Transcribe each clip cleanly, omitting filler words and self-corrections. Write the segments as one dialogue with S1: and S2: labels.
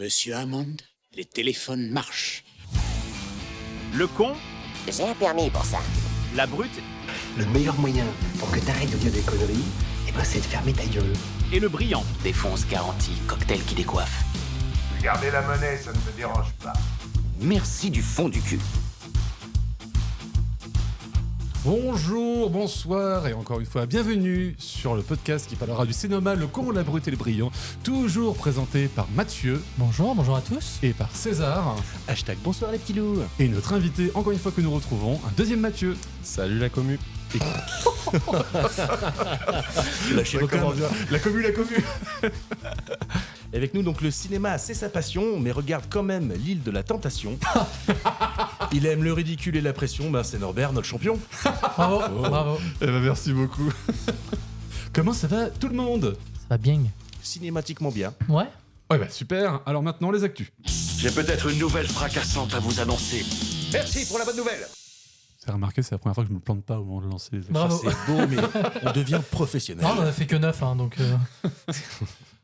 S1: Monsieur Hammond, les téléphones marchent.
S2: Le con,
S3: J'ai un permis pour ça.
S2: la brute
S4: Le meilleur moyen pour que t'arrêtes de dire des conneries, c'est de fermer ta gueule.
S2: et le brillant.
S3: Défonce garantie, cocktail qui décoiffe.
S5: Gardez la monnaie, ça ne me dérange pas.
S3: Merci du fond du cul.
S6: Bonjour, bonsoir et encore une fois bienvenue sur le podcast qui parlera du cinéma, le con, la brute et le brillant, toujours présenté par Mathieu.
S7: Bonjour à tous.
S6: Et par César.
S8: Hashtag bonsoir les petits loups.
S6: Et notre invité, encore une fois que nous retrouvons, un deuxième Mathieu.
S8: Salut la commu.
S6: Lâchez vos commandes. La commu.
S8: Et avec nous donc le cinéma c'est sa passion, mais regarde quand même l'île de la tentation. Il aime le ridicule et la pression, c'est Norbert, notre champion.
S7: Bravo.
S6: Eh ben, merci beaucoup. Comment ça va tout le monde?
S7: Ça va bien.
S8: Cinématiquement bien.
S7: Ouais.
S6: Ouais bah super, alors maintenant les actus.
S9: J'ai peut-être une nouvelle fracassante à vous annoncer.
S5: Merci pour la bonne nouvelle.
S6: Vous avez remarqué, c'est la première fois que je me plante pas au moment de lancer les actus.
S7: Bravo.
S8: C'est beau, mais on devient professionnel.
S7: Non, on en a fait que 9, donc...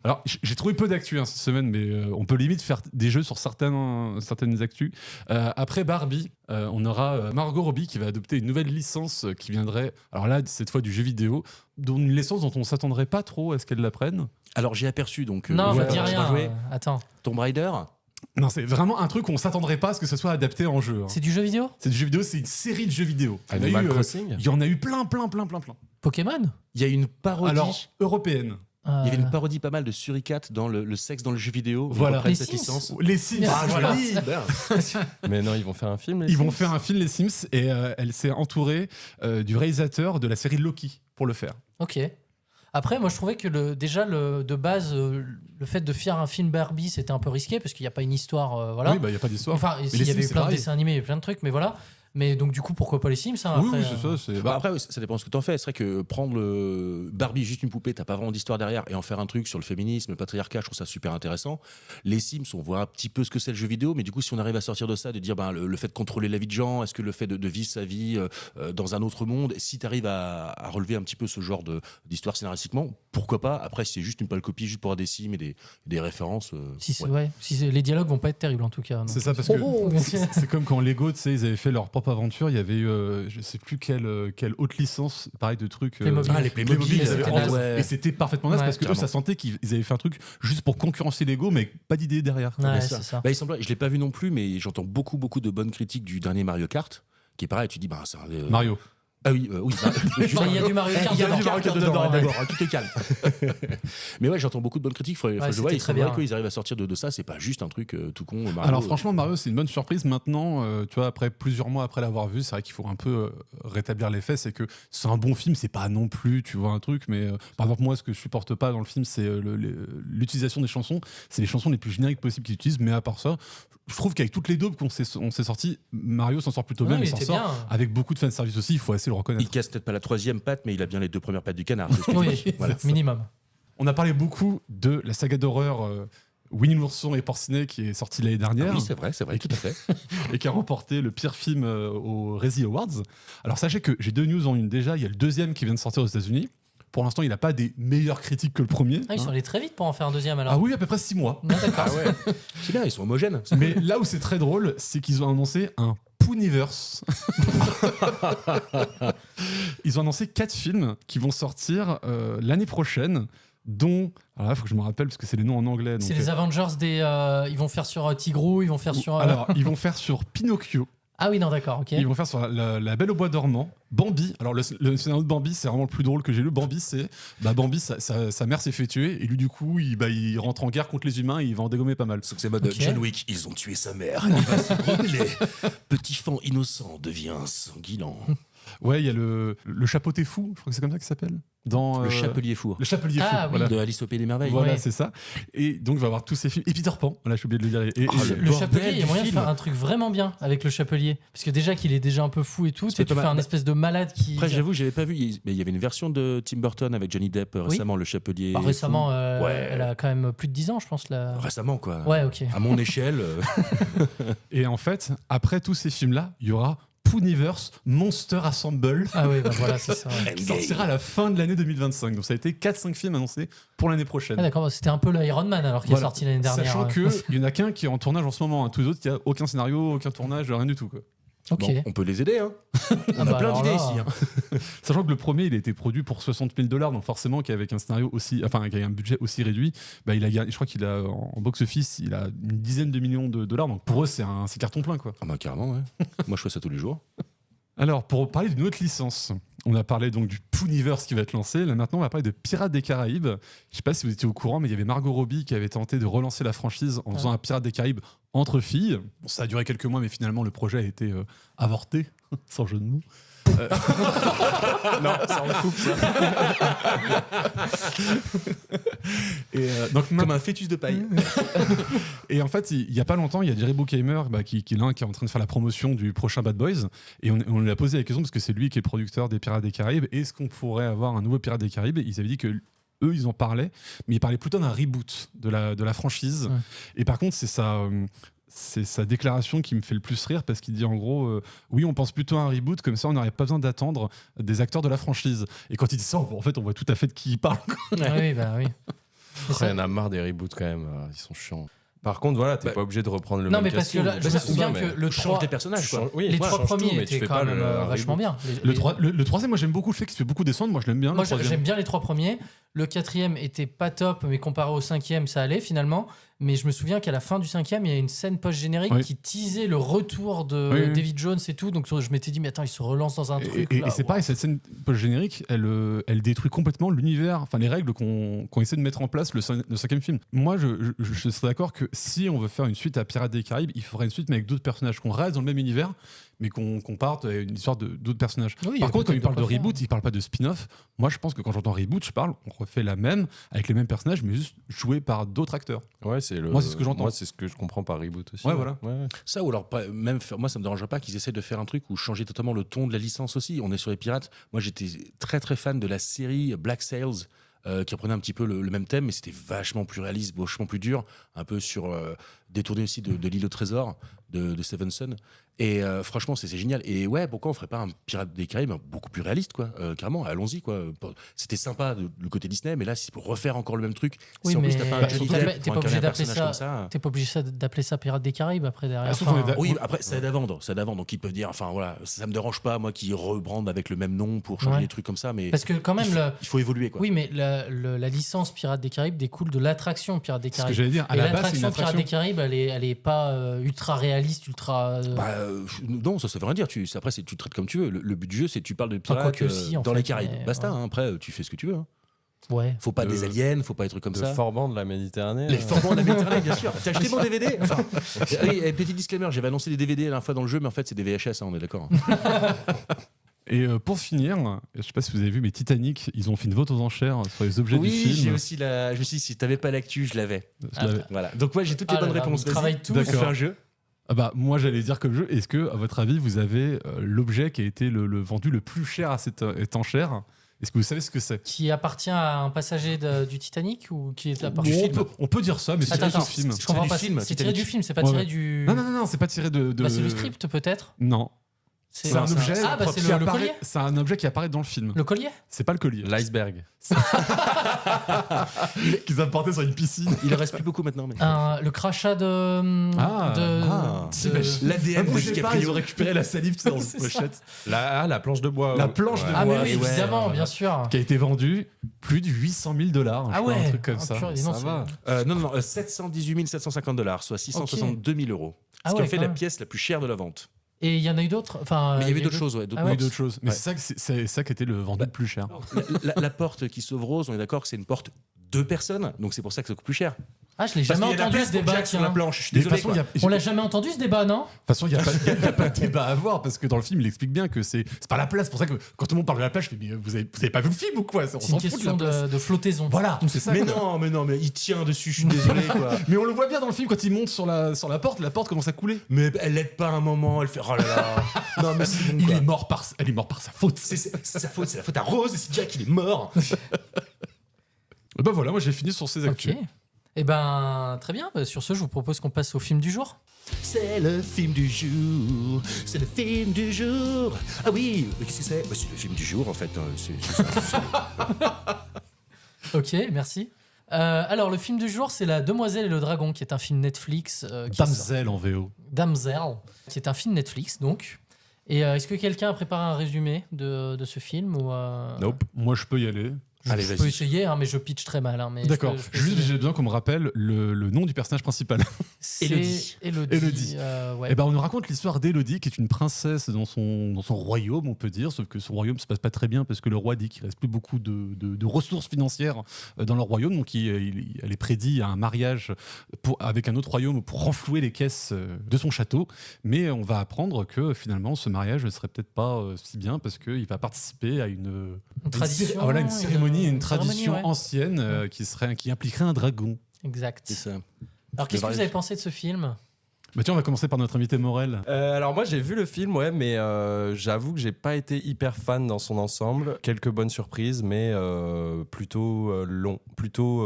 S6: Alors, j'ai trouvé peu d'actu cette semaine, mais on peut limite faire des jeux sur certaines actus. Après Barbie, on aura Margot Robbie qui va adopter une nouvelle licence qui viendrait, alors là, cette fois du jeu vidéo, dont une licence dont on s'attendrait pas trop à ce qu'elle la prenne.
S8: Alors j'ai aperçu donc...
S7: non,
S6: ouais,
S7: dis
S6: ouais,
S7: rien.
S8: joué
S7: Attends.
S8: Tomb Raider.
S6: Non, c'est vraiment un truc où on s'attendrait pas à ce que ce soit adapté en jeu. Hein.
S7: C'est du jeu vidéo?
S6: C'est du jeu vidéo, c'est une série de jeux vidéo.
S8: Animal Crossing.
S6: Il y en a eu plein.
S7: Pokémon?
S8: Il y a une parodie.
S6: Alors, européenne.
S8: Il y avait une parodie pas mal de Suricate dans le sexe dans le jeu vidéo.
S6: Voilà.
S8: Ils reprennent
S7: Les
S8: cette
S7: Sims.
S8: licence.
S6: Les Sims,
S7: Voilà.
S6: joli.
S10: Mais non, ils vont faire un film.
S6: Ils vont faire un film, les Sims, et elle s'est entourée du réalisateur de la série Loki pour le faire.
S7: Ok. Après, moi, je trouvais que de base, le fait de faire un film Barbie, c'était un peu risqué, parce qu'il n'y a pas une histoire, voilà.
S6: Oui, bah il n'y a pas d'histoire.
S7: Enfin,
S6: Mais
S7: il
S6: les
S7: y avait
S6: Sims,
S7: eu
S6: c'est
S7: plein de
S6: pareil.
S7: dessins animés, il y avait plein de trucs, mais voilà. Mais donc, du coup, pourquoi pas les Sims hein,
S6: Oui,
S7: après,
S6: c'est ça. C'est...
S8: Bah après, oui, ça dépend de ce que t'en fais. C'est vrai que prendre le Barbie, juste une poupée, t'as pas vraiment d'histoire derrière, et en faire un truc sur le féminisme, le patriarcat, je trouve ça super intéressant. Les Sims, on voit un petit peu ce que c'est le jeu vidéo, mais du coup, si on arrive à sortir de ça, de dire le fait de contrôler la vie de gens, est-ce que le fait de vivre sa vie dans un autre monde, si t'arrives à relever un petit peu ce genre d'histoire scénaristiquement, pourquoi pas? Après, si c'est juste une pâle copie, juste pour avoir des Sims et des références.
S7: les dialogues vont pas être terribles en tout cas.
S6: C'est ça, parce que c'est comme quand Lego, tu sais, ils avaient fait leur propre aventure. Il y avait eu, je sais plus quelle haute licence, pareil, de trucs.
S7: Playmobil.
S8: Les Playmobil,
S7: C'était naze.
S8: ouais.
S6: Et c'était parfaitement naze
S7: Ouais.
S6: parce que eux, ça sentait qu'ils avaient fait un truc juste pour concurrencer Lego, mais pas d'idée derrière. quoi.
S7: Ouais,
S8: Mais
S7: c'est ça.
S8: Bah, il semble, je l'ai pas vu non plus, mais j'entends beaucoup de bonnes critiques du dernier Mario Kart, qui est pareil. Tu dis, c'est un.
S6: Mario.
S8: Ah oui, oui.
S7: Il y a du Mario Kart
S8: Il y a
S7: dedans.
S8: du Mario Kart dedans,
S7: ouais.
S8: d'accord, tu te calmes. Mais ouais, j'entends beaucoup de bonnes critiques. Faut que je
S7: c'était
S8: vois, il
S7: très
S8: semblerait
S7: bien.
S8: qu'ils arrivent à sortir de ça. C'est pas juste un truc tout con. Mario.
S6: Alors franchement, Mario, c'est une bonne surprise. Maintenant, tu vois, après plusieurs mois après l'avoir vu, c'est vrai qu'il faut un peu rétablir les faits. C'est que c'est un bon film, c'est pas non plus, tu vois, un truc. Mais par exemple, moi, ce que je supporte pas dans le film, c'est l'utilisation des chansons. C'est les chansons les plus génériques possibles qu'ils utilisent. Mais à part ça, je trouve qu'avec toutes les daubes qu'on s'est sorties, Mario s'en sort plutôt bien.
S7: Ouais,
S6: Mais
S7: il
S6: s'en
S7: était
S6: sort
S7: bien.
S6: avec beaucoup de fanservice aussi. Il faut assez le reconnaître.
S8: Il casse peut-être pas la troisième patte, mais il a bien les deux premières pattes du canard. C'est ce que je
S7: Oui,
S8: dis. Voilà.
S7: minimum.
S6: On a parlé beaucoup de la saga d'horreur Winnie l'ourson et Porcinet qui est sortie l'année dernière.
S8: Oui, c'est vrai, tout à fait.
S6: Et qui a remporté le pire film aux Razzie Awards. Alors sachez que j'ai deux news en une déjà. Il y a le deuxième qui vient de sortir aux États-Unis. Pour l'instant, il n'a pas des meilleures critiques que le premier.
S7: Ah, ils sont allés très vite pour en faire un deuxième alors.
S6: Ah oui, à peu près 6 mois.
S7: Non, d'accord.
S8: C'est bien, ils sont homogènes.
S6: Mais là où c'est très drôle, c'est qu'ils ont annoncé un Pooniverse. Ils ont annoncé 4 films qui vont sortir l'année prochaine, dont... Alors là, il faut que je me rappelle parce que c'est les noms en anglais.
S7: C'est
S6: donc,
S7: les Avengers ils vont faire sur Tigrou, ils vont faire sur...
S6: Alors, ils vont faire sur Pinocchio.
S7: Ah oui, non, d'accord, ok.
S6: Ils vont faire sur la Belle au bois dormant. Bambi. Alors le scénario de Bambi, c'est vraiment le plus drôle que j'ai lu. Bambi, c'est Bambi, sa mère s'est fait tuer et lui du coup, il rentre en guerre contre les humains et il va en dégommer pas mal.
S8: Sauf que c'est mode
S7: Ok.
S8: John Wick, ils ont tué sa mère. Il va se rebeller. Petit fan innocent devient sanguinant.
S6: Ouais, il y a le chapeauté fou, je crois que c'est comme ça qu'il s'appelle. Dans
S8: Le Chapelier Four.
S6: Le Chapelier
S7: Ah,
S6: fou.
S7: oui.
S6: Voilà.
S8: De Alice au Pays des Merveilles.
S6: Voilà,
S7: Ouais.
S6: c'est ça. Et donc, il va y avoir tous ces films. Et Peter Pan, voilà, j'ai oublié de le dire. Et
S7: Le
S8: bordel
S7: Chapelier, il y a
S8: du
S7: moyen de
S8: film.
S7: faire un truc vraiment bien avec le Chapelier. Parce que déjà qu'il est déjà un peu fou et tout, tu
S8: pas
S7: fais
S8: mal.
S7: un espèce de malade qui...
S8: Après, j'avoue, j'avais pas vu. Mais il y avait une version de Tim Burton avec Johnny Depp récemment, Le Chapelier.
S7: Bah, récemment,
S8: Fou. Ouais.
S7: elle a quand même plus de 10 ans, je pense. Là.
S8: Récemment, quoi.
S7: Ouais, ok.
S8: À mon échelle.
S6: Et en fait, après tous ces films-là, il y aura Pooniverse Monster Assemble.
S7: Ah oui, bah voilà, c'est ça.
S6: Qui sortira à la fin de l'année 2025. Donc ça a été 4-5 films annoncés pour l'année prochaine.
S7: Ah d'accord, c'était un peu le Iron Man alors qui est sorti l'année dernière.
S6: Sachant qu'il n'y en a qu'un qui est en tournage en ce moment. Hein. Tous les autres, il n'y a aucun scénario, aucun tournage, rien du tout. Quoi.
S7: Ok.
S8: Bon, on peut les aider, hein. On a plein d'idées ici. Hein.
S6: Sachant que le premier, il a été produit pour $60 000, donc forcément qu'avec un scénario aussi, enfin avec un budget aussi réduit, bah il a gagné. Je crois qu'il a en box-office, il a une dizaine de millions de dollars. Donc pour eux, c'est carton plein, quoi.
S8: Ah bah carrément, ouais. Moi, je fais ça tous les jours.
S6: Alors, pour parler d'une autre licence, on a parlé donc du Pooniverse qui va être lancé. Là, maintenant, on va parler de Pirates des Caraïbes. Je sais pas si vous étiez au courant, mais il y avait Margot Robbie qui avait tenté de relancer la franchise en faisant un Pirates des Caraïbes entre filles. Bon, ça a duré quelques mois, mais finalement, le projet a été avorté, sans jeu de mots.
S8: Non, ça en coupe, ça.
S6: Et donc,
S8: comme un fœtus de paille.
S6: Et en fait, il y a pas longtemps, il y a Jerry Bruckheimer qui est en train de faire la promotion du prochain Bad Boys. Et on lui a posé la question parce que c'est lui qui est le producteur des Pirates des Caraïbes. Est-ce qu'on pourrait avoir un nouveau Pirates des Caraïbes ? Ils avaient dit que eux, ils en parlaient, mais ils parlaient plutôt d'un reboot de la franchise. Ouais. Et par contre, c'est sa déclaration qui me fait le plus rire parce qu'il dit en gros oui, on pense plutôt à un reboot, comme ça on n'aurait pas besoin d'attendre des acteurs de la franchise. Et quand il dit ça, en fait, on voit tout à fait de qui il parle.
S7: Oui, bah oui.
S10: Après, il y en a marre des reboots quand même, ils sont chiants. Par contre, voilà, t'es pas obligé de reprendre le même
S7: Non,
S10: casting.
S7: mais parce que là, je me souviens que le 3
S8: des personnages, quoi.
S7: Oui, les 3 premiers étaient quand même vachement bien.
S6: Le troisième, moi j'aime beaucoup le fait qu'il se fait beaucoup descendre. Moi je l'aime bien.
S7: Moi j'aime bien les 3 premiers. Le 4e était pas top, mais comparé au 5e, ça allait finalement. Mais je me souviens qu'à la fin du 5e, il y a une scène post-générique qui teasait le retour de David Jones et tout. Donc je m'étais dit, mais attends, il se relance dans un truc.
S6: Et c'est pareil, cette scène post-générique, elle détruit complètement l'univers, enfin les règles qu'on essaie de mettre en place le 5e film. Moi, je serais d'accord que si on veut faire une suite à Pirates des Caraïbes, il faudrait une suite mais avec d'autres personnages, qu'on reste dans le même univers, mais qu'on parte à une histoire d'autres personnages.
S7: Oui,
S6: par contre, quand il parle de reboot, il parle pas de spin-off. Moi, je pense que quand j'entends reboot, on refait la même, avec les mêmes personnages, mais juste joués par d'autres acteurs.
S10: Ouais,
S6: moi, c'est ce que j'entends.
S10: Moi, c'est ce que je comprends par reboot aussi.
S6: Ouais, voilà.
S10: Ouais.
S8: Ça, ou alors, même moi, ça me dérangerait pas qu'ils essaient de faire un truc ou changer totalement le ton de la licence aussi. On est sur les pirates. Moi, j'étais très, très fan de la série Black Sails, qui reprenait un petit peu le même thème, mais c'était vachement plus réaliste, vachement plus dur, un peu détourné aussi de l'île au trésor de Stevenson. Et franchement, c'est génial. Et ouais, pourquoi on ferait pas un Pirate des Caraïbes beaucoup plus réaliste, quoi. Carrément, allons-y, quoi. C'était sympa le côté Disney, mais là, c'est pour refaire encore le même truc.
S7: Oui,
S8: si en
S7: mais
S8: plus t'as pas un Johnny Depp
S7: t'es
S8: pour
S7: pas obligé
S8: incarner un
S7: d'appeler
S8: personnage comme ça.
S7: T'es pas obligé d'appeler ça Pirates des Caraïbes après derrière.
S8: Oui, après ça aide à vendre, donc ils peuvent dire, enfin voilà, ça me dérange pas moi qui rebrandent avec le même nom pour changer les trucs comme ça, mais
S7: parce que quand même
S8: il faut évoluer, quoi.
S7: Oui, mais la licence Pirates des Caraïbes découle de l'attraction Pirates des Caraïbes.
S6: Ce que j'allais dire, à la base, c'est une
S7: l'attraction
S6: attraction.
S7: Pirates des Caraïbes, elle est pas ultra réaliste, ultra.
S8: Non, ça veut rien dire. Après, tu traites comme tu veux. Le but du jeu, c'est que tu parles de pirates dans les Caraïbes. Basta. Hein, après, tu fais ce que tu veux. Hein.
S7: Ouais.
S8: Faut pas des aliens, faut pas des trucs comme ça.
S10: Les forbans de la Méditerranée.
S8: Les forbans de la Méditerranée, bien sûr. T'as acheté mon DVD enfin, oui, petit disclaimer, j'avais annoncé des DVD la dernière fois dans le jeu, mais en fait, c'est des VHS, hein, on est d'accord.
S6: Et pour finir, je sais pas si vous avez vu, mais Titanic, ils ont fait une vote aux enchères sur les objets du film.
S8: Oui, j'ai aussi je me suis dit, si t'avais pas l'actu, je l'avais. Voilà. Donc, ouais, j'ai toutes les bonnes réponses.
S7: On travaille tous.
S8: On fait un jeu.
S6: Ah bah, moi, j'allais dire comme jeu, est-ce que, à votre avis, vous avez l'objet qui a été le vendu le plus cher à cette enchère ? Est-ce que vous savez ce que c'est ?
S7: Qui appartient à un passager du Titanic ou qui est appartient du film ?
S6: On peut dire ça, mais c'est tiré du film.
S7: Je comprends pas. C'est tiré du film, c'est pas tiré du.
S6: Non, c'est pas tiré de.
S7: Bah, c'est le script peut-être.
S6: Non.
S7: C'est
S6: un objet.
S7: Ah bah c'est le collier.
S6: C'est un objet qui apparaît dans le film.
S7: Le collier ?
S6: C'est pas le collier.
S10: L'iceberg.
S6: Qu'ils apportaient sur une piscine.
S8: Il en reste plus beaucoup maintenant. Mais...
S7: le crachat
S8: l'ADN de DiCaprio.
S6: Ils ont récupéré la salive dans une pochette.
S10: La planche de bois.
S6: La planche de bois.
S7: Ah mais oui, évidemment, bien sûr.
S6: Qui a été vendue plus de $800 000.
S7: Ah ouais.
S6: Un truc comme ça.
S10: Ça va.
S8: Non, 718 750 $, soit 662 000 €. Ce qui a fait la pièce la plus chère de la vente.
S7: Et il y en a eu d'autres. Enfin,
S8: mais il y avait d'autres choses, ouais.
S6: Il y a eu d'autres choses. Mais c'est ça qui était le vendu le plus cher.
S8: La porte qui sauve Rose, on est d'accord que c'est une porte 2 personnes, donc c'est pour ça que ça coûte plus cher.
S7: Ah, je l'ai jamais entendu ce débat
S8: sur la planche. Je suis désolé.
S7: On l'a jamais entendu ce débat, non ?
S6: De toute façon, il n'y a pas de débat à avoir parce que dans le film, il explique bien que c'est pas la place. C'est pour ça que quand tout le monde parle de la plage, je fais mais vous avez pas vu le film ou quoi ?
S7: C'est une question de flottaison.
S6: Voilà, c'est ça.
S8: Mais non, mais il tient dessus. Je suis désolé, quoi.
S6: Mais on le voit bien dans le film quand il monte sur la porte commence à couler.
S8: Mais elle l'aide pas un moment. Elle fait oh là là. Non mais c'est bon,
S6: elle est mort par sa faute.
S8: C'est sa faute. C'est la faute à Rose. Et c'est Jack qui est mort.
S6: Bah voilà, moi j'ai fini sur ces actus.
S7: Eh ben, très bien. Sur ce, je vous propose qu'on passe au film du jour.
S8: c'est le film du jour. C'est le film du jour. Ah oui, mais qu'est-ce que c'est? C'est le film du jour en fait. C'est ça.
S7: Ok, merci. Alors, le film du jour, c'est La Demoiselle et le Dragon, qui est un film Netflix.
S6: Damsel en VO.
S7: Damsel, qui est un film Netflix, donc. Et est-ce que quelqu'un a préparé un résumé de ce film ou
S6: Nope. Moi, je peux y aller.
S8: Allez,
S7: Je
S8: vas-y.
S7: peux essayer, hein, mais je pitch très mal. Hein, mais
S6: D'accord.
S7: je peux
S6: Juste,
S7: essayer.
S6: j'ai besoin qu'on me rappelle le nom du personnage principal.
S7: C'est
S8: Élodie.
S7: Élodie. Ouais.
S6: Et ben, on nous raconte l'histoire d'Élodie, qui est une princesse dans son royaume, on peut dire, sauf que son royaume se passe pas très bien parce que le roi dit qu'il reste plus beaucoup de ressources financières dans leur royaume, donc elle est prédit à un mariage avec un autre royaume pour renflouer les caisses de son château, mais on va apprendre que finalement ce mariage ne serait peut-être pas si bien parce qu'il va participer à une
S7: tradition,
S6: voilà, une cérémonie, une tradition
S7: ouais.
S6: ancienne qui impliquerait un dragon.
S7: Exact.
S8: C'est ça.
S7: Alors, qu'est-ce que vous avez pensé de ce film?
S6: Bah tiens, on va commencer par notre invité Morel.
S10: Alors moi j'ai vu le film, ouais, mais j'avoue que j'ai pas été hyper fan dans son ensemble. Quelques bonnes surprises, mais plutôt long, plutôt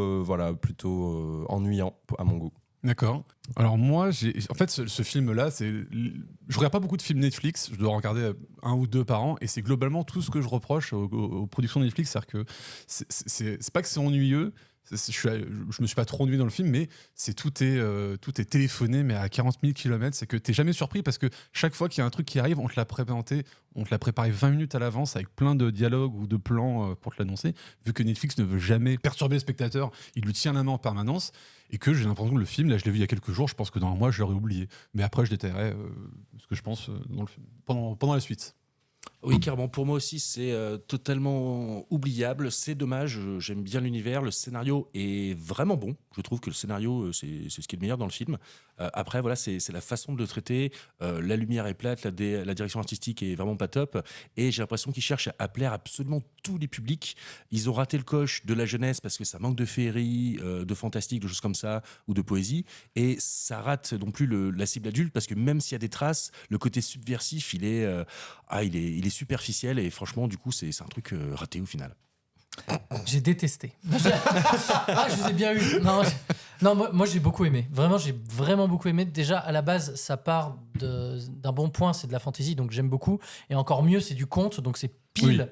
S10: ennuyant à mon goût.
S6: D'accord. Alors moi, en fait, ce film-là, je regarde pas beaucoup de films Netflix. Je dois en regarder 1 ou 2 par an, et c'est globalement tout ce que je reproche aux productions Netflix, c'est-à-dire que c'est pas que c'est ennuyeux. Je me suis pas trop ennuyé dans le film, mais tout est téléphoné, mais à 40 000 km. C'est que t'es jamais surpris parce que chaque fois qu'il y a un truc qui arrive, on te l'a préparé 20 minutes à l'avance avec plein de dialogues ou de plans pour te l'annoncer. Vu que Netflix ne veut jamais perturber le spectateur, il lui tient la main en permanence. Et que j'ai l'impression que le film, là, je l'ai vu il y a quelques jours, je pense que dans un mois, je l'aurais oublié. Mais après, je détaillerai ce que je pense dans le film, pendant la suite.
S8: Oui, clairement, pour moi aussi, c'est totalement oubliable. C'est dommage, j'aime bien l'univers. Le scénario est vraiment bon. Je trouve que le scénario, c'est ce qui est le meilleur dans le film. Après, voilà, c'est la façon de le traiter. La lumière est plate, la direction artistique est vraiment pas top. Et j'ai l'impression qu'ils cherchent à plaire absolument tous les publics. Ils ont raté le coche de la jeunesse parce que ça manque de féerie, de fantastique, de choses comme ça, ou de poésie. Et ça rate non plus la cible adulte parce que même s'il y a des traces, le côté subversif, il est superficiel. Et franchement, du coup, c'est un truc raté au final.
S7: J'ai détesté. Je vous ai bien eu. Non, moi j'ai beaucoup aimé. Vraiment, j'ai vraiment beaucoup aimé. Déjà, à la base, ça part d'un bon point, c'est de la fantaisie, donc j'aime beaucoup. Et encore mieux, c'est du conte, donc c'est pile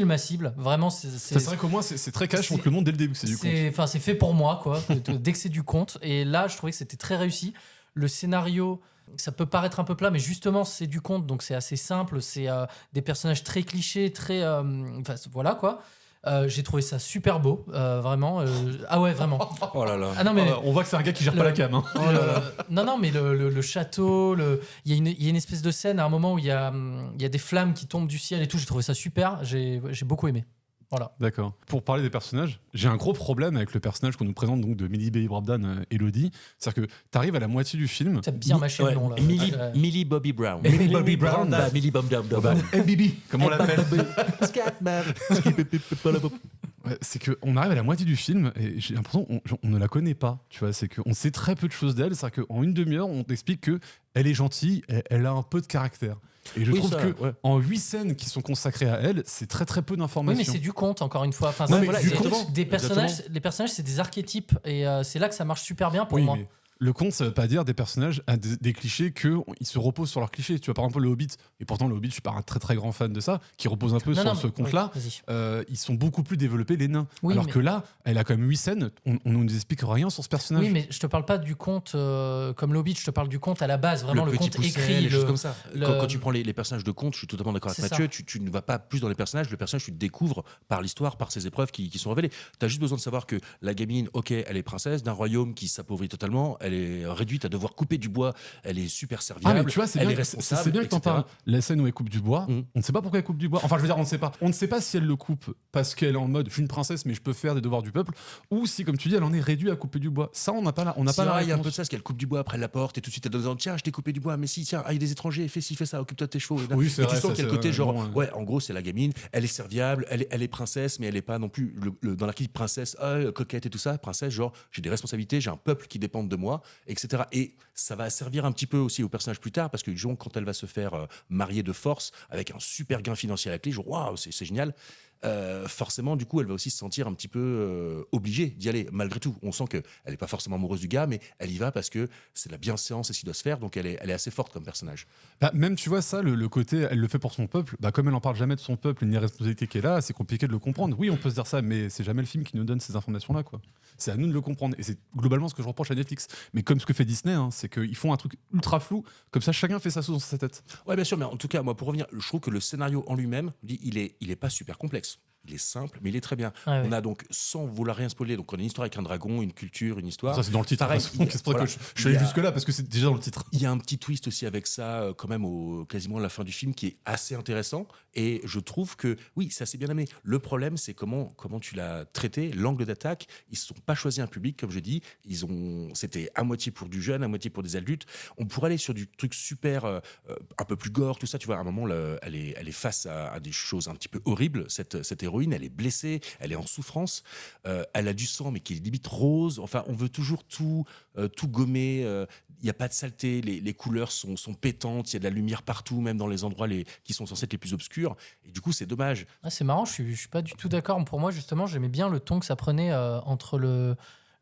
S7: ma cible. Vraiment, c'est
S6: vrai qu'au moins, c'est très cash, on te le montre dès le début, c'est du conte.
S7: Enfin, c'est fait pour moi, quoi, dès que c'est du conte. Et là, je trouvais que c'était très réussi. Le scénario, ça peut paraître un peu plat, mais justement, c'est du conte, donc c'est assez simple. C'est des personnages très clichés, très. Voilà, quoi. J'ai trouvé ça super beau, vraiment. Ah ouais, vraiment.
S8: Oh là là.
S7: Ah non, mais
S6: on voit que c'est un gars qui gère pas la cam. Hein.
S7: Non, mais le château, il y a une espèce de scène à un moment où il y a des flammes qui tombent du ciel et tout. J'ai trouvé ça super. J'ai beaucoup aimé. Voilà.
S6: D'accord. Pour parler des personnages, j'ai un gros problème avec le personnage qu'on nous présente donc de Millie Bobby Brown, Élodie. C'est-à-dire que t'arrives à la moitié du film.
S7: T'as bien mâché le nom là.
S8: Millie Bobby Brown.
S6: Millie Bobby Brown.
S8: Millie Bobby Brown.
S6: MBB, comme on l'appelle. Ouais, c'est qu'on arrive à la moitié du film et j'ai l'impression qu'on ne la connaît pas. Tu vois, c'est qu'on sait très peu de choses d'elle. C'est-à-dire qu'en une demi-heure, on t'explique qu'elle est gentille, elle a un peu de caractère. Et je trouve que en 8 scènes qui sont consacrées à elle, c'est très très peu d'informations.
S7: Oui, mais c'est du conte, encore une fois. Enfin,
S6: non, mais
S7: voilà,
S6: du conte,
S7: les personnages, c'est des archétypes. Et c'est là que ça marche super bien pour moi.
S6: Mais le conte, ça veut pas dire des personnages, des clichés qu'ils se reposent sur leurs clichés. Tu vois, par exemple, le Hobbit, et pourtant le Hobbit, je suis pas un très très grand fan de ça, qui repose un peu sur ce conte-là. Ils sont beaucoup plus développés, les nains. Alors que là, elle a quand même 8 scènes, on nous explique rien sur ce personnage.
S7: Oui, mais je te parle pas du conte comme le Hobbit, je te parle du conte à la base, vraiment le conte écrit.
S8: Les choses comme ça. Quand tu prends les personnages de conte, je suis totalement d'accord avec Mathieu, tu ne vas pas plus dans les personnages, le personnage, tu le découvres par l'histoire, par ses épreuves qui sont révélées. Tu as juste besoin de savoir que la gamine, ok, elle est princesse d'un royaume qui s'appauvrit totalement, elle est réduite à devoir couper du bois, elle est super serviable,
S6: mais tu vois,
S8: elle est responsable.
S6: C'est bien que t'en parles. La scène où elle coupe du bois, on ne sait pas pourquoi elle coupe du bois. Enfin, je veux dire, on ne sait pas. On ne sait pas si elle le coupe parce qu'elle est en mode je suis une princesse mais je peux faire des devoirs du peuple, ou si, comme tu dis, elle en est réduite à couper du bois. Ça, on n'a pas la
S8: il y a un peu de ça, parce qu'elle coupe du bois après la porte et tout de suite elle donne tiens, je t'ai coupé du bois, mais si, tiens, il y a des étrangers, fais ci, fais ça, occupe-toi de tes chevaux.
S6: Oui,
S8: et tu sens qu'il y a le côté genre,
S6: bon,
S8: en gros, c'est la gamine, elle est serviable, elle est princesse, mais elle est pas non plus dans l'archétype princesse, coquette et tout ça. Princesse, genre, j'ai des responsabilités, j'ai un peuple qui dépend de moi, etc. Et ça va servir un petit peu aussi au personnage plus tard, parce que quand elle va se faire marier de force avec un super gain financier à la clé, genre waouh, c'est génial. forcément, du coup, elle va aussi se sentir un petit peu obligée d'y aller, malgré tout. On sent qu'elle n'est pas forcément amoureuse du gars, mais elle y va parce que c'est la bienséance et ce qui doit se faire, donc elle est assez forte comme personnage.
S6: Bah, même, tu vois, ça, le côté, elle le fait pour son peuple, bah, comme elle en parle jamais de son peuple, ni des responsabilités qu'elle a, c'est compliqué de le comprendre. Oui, on peut se dire ça, mais c'est jamais le film qui nous donne ces informations-là, quoi. C'est à nous de le comprendre. Et c'est globalement ce que je reproche à Netflix. Mais comme ce que fait Disney, hein, c'est qu'ils font un truc ultra flou, comme ça, chacun fait sa sauce dans sa tête.
S8: Ouais, bien sûr, mais en tout cas, moi, pour revenir, je trouve que le scénario en lui-même, il est pas super complexe. Il est simple, mais il est très bien. On a donc, sans vouloir rien spoiler, donc on a une histoire avec un dragon, une culture, une histoire.
S6: Ça, c'est dans le titre.
S8: Pareil,
S6: c'est pour ça que je suis allé jusque-là, parce que c'est déjà dans le titre.
S8: Il y a un petit twist aussi avec ça, quand même, quasiment à la fin du film, qui est assez intéressant. Et je trouve que, oui, ça s'est bien amené. Le problème, c'est comment tu l'as traité, l'angle d'attaque. Ils ne se sont pas choisis un public, comme je dis. C'était à moitié pour du jeune, à moitié pour des adultes. On pourrait aller sur du truc super, un peu plus gore, tout ça. Tu vois, à un moment, elle est face à des choses un petit peu horribles, cette héroïne. Elle est blessée, elle est en souffrance. Elle a du sang, mais qui est limite rose. Enfin, on veut toujours tout gommer. Il n'y a pas de saleté. Les couleurs sont pétantes. Il y a de la lumière partout, même dans les endroits qui sont censés être les plus obscurs. Et du coup, c'est dommage.
S7: Ah, c'est marrant, je suis pas du tout d'accord. Pour moi, justement, j'aimais bien le ton que ça prenait entre le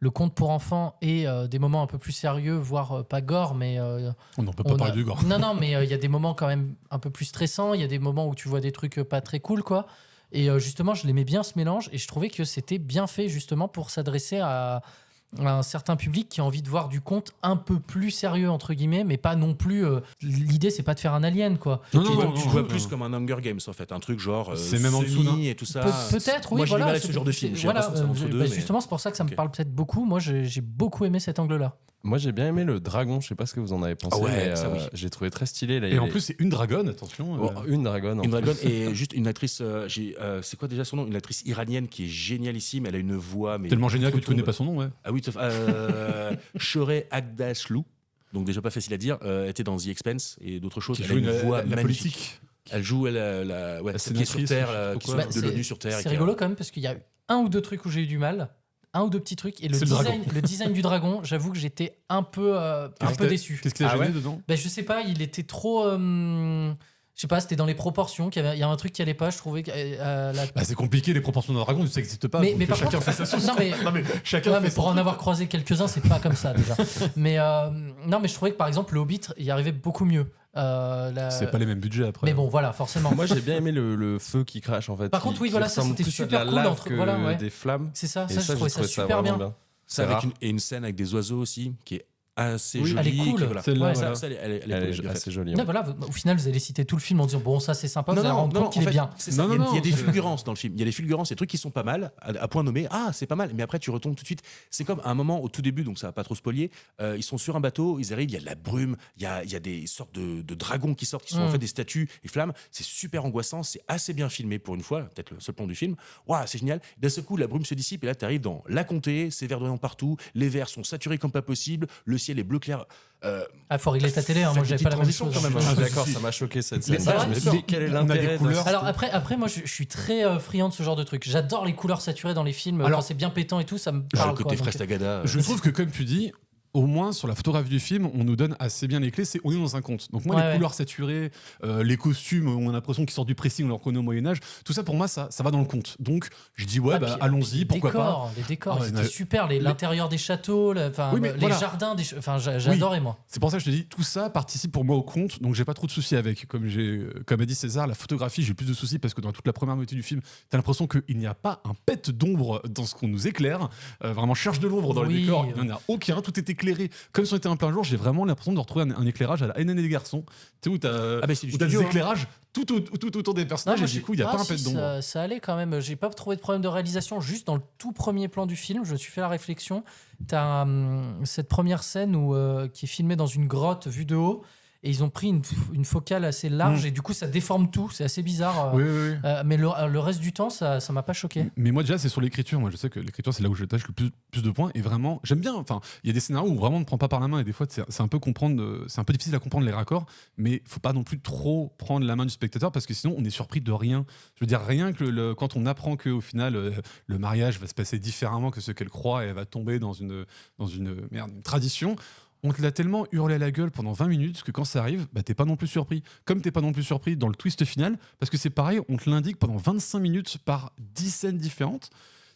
S7: conte pour enfants et des moments un peu plus sérieux, voire pas gore, mais...
S6: on n'en peut pas parler du gore.
S7: Non, mais il y a des moments quand même un peu plus stressants. Il y a des moments où tu vois des trucs pas très cool, quoi. Et justement, je l'aimais bien ce mélange et je trouvais que c'était bien fait justement pour s'adresser à un certain public qui a envie de voir du conte un peu plus sérieux, entre guillemets, mais pas non plus... l'idée, c'est pas de faire un Alien, quoi.
S8: Tu vois plus comme un Hunger Games, en fait. Un truc genre
S6: c'est même en dessous,
S8: et tout ça.
S7: Peut-être, oui.
S8: Moi,
S7: voilà,
S8: j'ai du mal avec ce genre de film.
S7: Voilà, justement, c'est pour ça que ça me parle peut-être beaucoup. Moi, j'ai beaucoup aimé cet angle-là.
S10: Moi, j'ai bien aimé le dragon. Je sais pas ce que vous en avez pensé, mais j'ai trouvé très stylé. Là,
S6: et en plus, c'est une dragonne, attention.
S10: Une dragonne.
S8: Une dragonne et juste une actrice. C'est quoi déjà son nom? Une actrice iranienne qui est génialissime. Elle a une voix. Mais
S6: tellement géniale que tu connais pas son nom, ouais.
S8: Ah oui, Shoreh Aghdashloo. Donc déjà pas facile à dire. était dans The Expanse et d'autres choses.
S6: Elle a une voix
S8: magnifique.
S6: Politique.
S8: Elle joue celle qui est sur Terre, qui s'occupe de l'ONU sur Terre.
S7: C'est rigolo quand même parce qu'il y a un ou deux trucs où j'ai eu du mal. Un ou deux petits trucs. Et le design du dragon, j'avoue que j'étais un peu déçu.
S6: Qu'est-ce qui t'a gêné dedans?
S7: Je sais pas, il était trop... je sais pas, c'était dans les proportions. Il y a un truc qui allait pas, je trouvais.
S6: C'est compliqué, les proportions d'un dragon, ça n'existe pas.
S7: Mais par
S6: chacun
S7: contre,
S6: fait sa sauce.
S7: Mais pour en avoir croisé quelques-uns, c'est pas comme ça déjà. mais je trouvais que par exemple, le Hobbit, il y arrivait beaucoup mieux.
S6: C'est pas les mêmes budgets après.
S7: Mais bon, voilà, forcément.
S10: Moi, j'ai bien aimé le feu qui crache en fait.
S7: Par contre, oui, voilà, ça c'était super cool entre
S10: des flammes.
S7: C'est ça, je trouvais ça super bien.
S8: Ça avec une scène avec des oiseaux aussi qui est assez jolie.
S7: Elle est cool.
S8: Voilà. Elle est
S10: assez jolie.
S7: Non, voilà, au final, vous allez citer tout le film en disant bon, ça c'est sympa, vous allez rendre compte qu'il est bien.
S8: Il y a des fulgurances dans le film. Il y a des fulgurances, des trucs qui sont pas mal, à point nommé. Ah, c'est pas mal. Mais après, tu retombes tout de suite. C'est comme à un moment au tout début, donc ça va pas trop spoiler. Ils sont sur un bateau, ils arrivent, il y a de la brume, il y a des sortes de dragons qui sortent, qui sont en fait des statues et flammes. C'est super angoissant, c'est assez bien filmé pour une fois, peut-être le seul plan du film. Waouh, c'est génial. D'un seul coup, la brume se dissipe et là, tu arrives dans la comté, c'est verdoyant partout, les verts sont saturés comme pas possible, le ciel est bleu clair.
S7: Faut régler ta télé, moi j'avais pas la même chose.
S10: Quand même. D'accord, ça m'a choqué cette scène.
S7: Je me suis dit,
S10: quel est l'intérêt de ça?
S7: Alors après, moi je suis très friand de ce genre de truc. J'adore les couleurs saturées dans les films. Quand c'est bien pétant et tout, ça me parle.
S8: Le côté Frestagada.
S6: Je trouve que, comme tu dis, au moins sur la photographie du film, on nous donne assez bien les clés. On est dans un conte. Donc moi, les couleurs saturées, les costumes, on a l'impression qu'ils sortent du pressing, on les reconnaît au Moyen-Âge. Tout ça, pour moi, ça va dans le conte. Donc je dis allons-y, pourquoi pas.
S7: Les décors, c'était super. L'intérieur des châteaux, les jardins, j'adorais moi.
S6: C'est pour ça que je te dis, tout ça participe pour moi au conte. Donc j'ai pas trop de soucis avec. Comme a dit César, la photographie, j'ai plus de soucis parce que dans toute la première moitié du film, t'as l'impression qu'il n'y a pas un pet d'ombre dans ce qu'on nous éclaire. Vraiment, cherche de l'ombre dans les décors. Il n'y en a aucun. Tout est éclairé comme si on était un plein jour. J'ai vraiment l'impression de retrouver un éclairage à la NN des garçons, tu sais, où t'as des éclairages tout autour des personnages. Et du coup, il n'y a pas un pet d'ombre.
S7: Ça allait quand même. J'ai pas trouvé de problème de réalisation. Juste dans le tout premier plan du film, je me suis fait la réflexion. T'as cette première scène qui est filmée dans une grotte vue de haut. Et ils ont pris une focale assez large et du coup ça déforme tout, c'est assez bizarre.
S6: Oui.
S7: Mais le reste du temps, ça m'a pas choqué.
S6: Mais moi déjà c'est sur l'écriture. Moi je sais que l'écriture c'est là où je tâche le plus de points. Et vraiment j'aime bien. Enfin il y a des scénarios où vraiment on ne prend pas par la main et des fois c'est un peu difficile à comprendre les raccords. Mais faut pas non plus trop prendre la main du spectateur parce que sinon on est surpris de rien. Je veux dire rien que quand on apprend que au final le mariage va se passer différemment que ce qu'elle croit et elle va tomber dans une tradition. on te l'a tellement hurlé à la gueule pendant 20 minutes que quand ça arrive, bah, t'es pas non plus surpris. Comme t'es pas non plus surpris dans le twist final, parce que c'est pareil, on te l'indique pendant 25 minutes par 10 scènes différentes.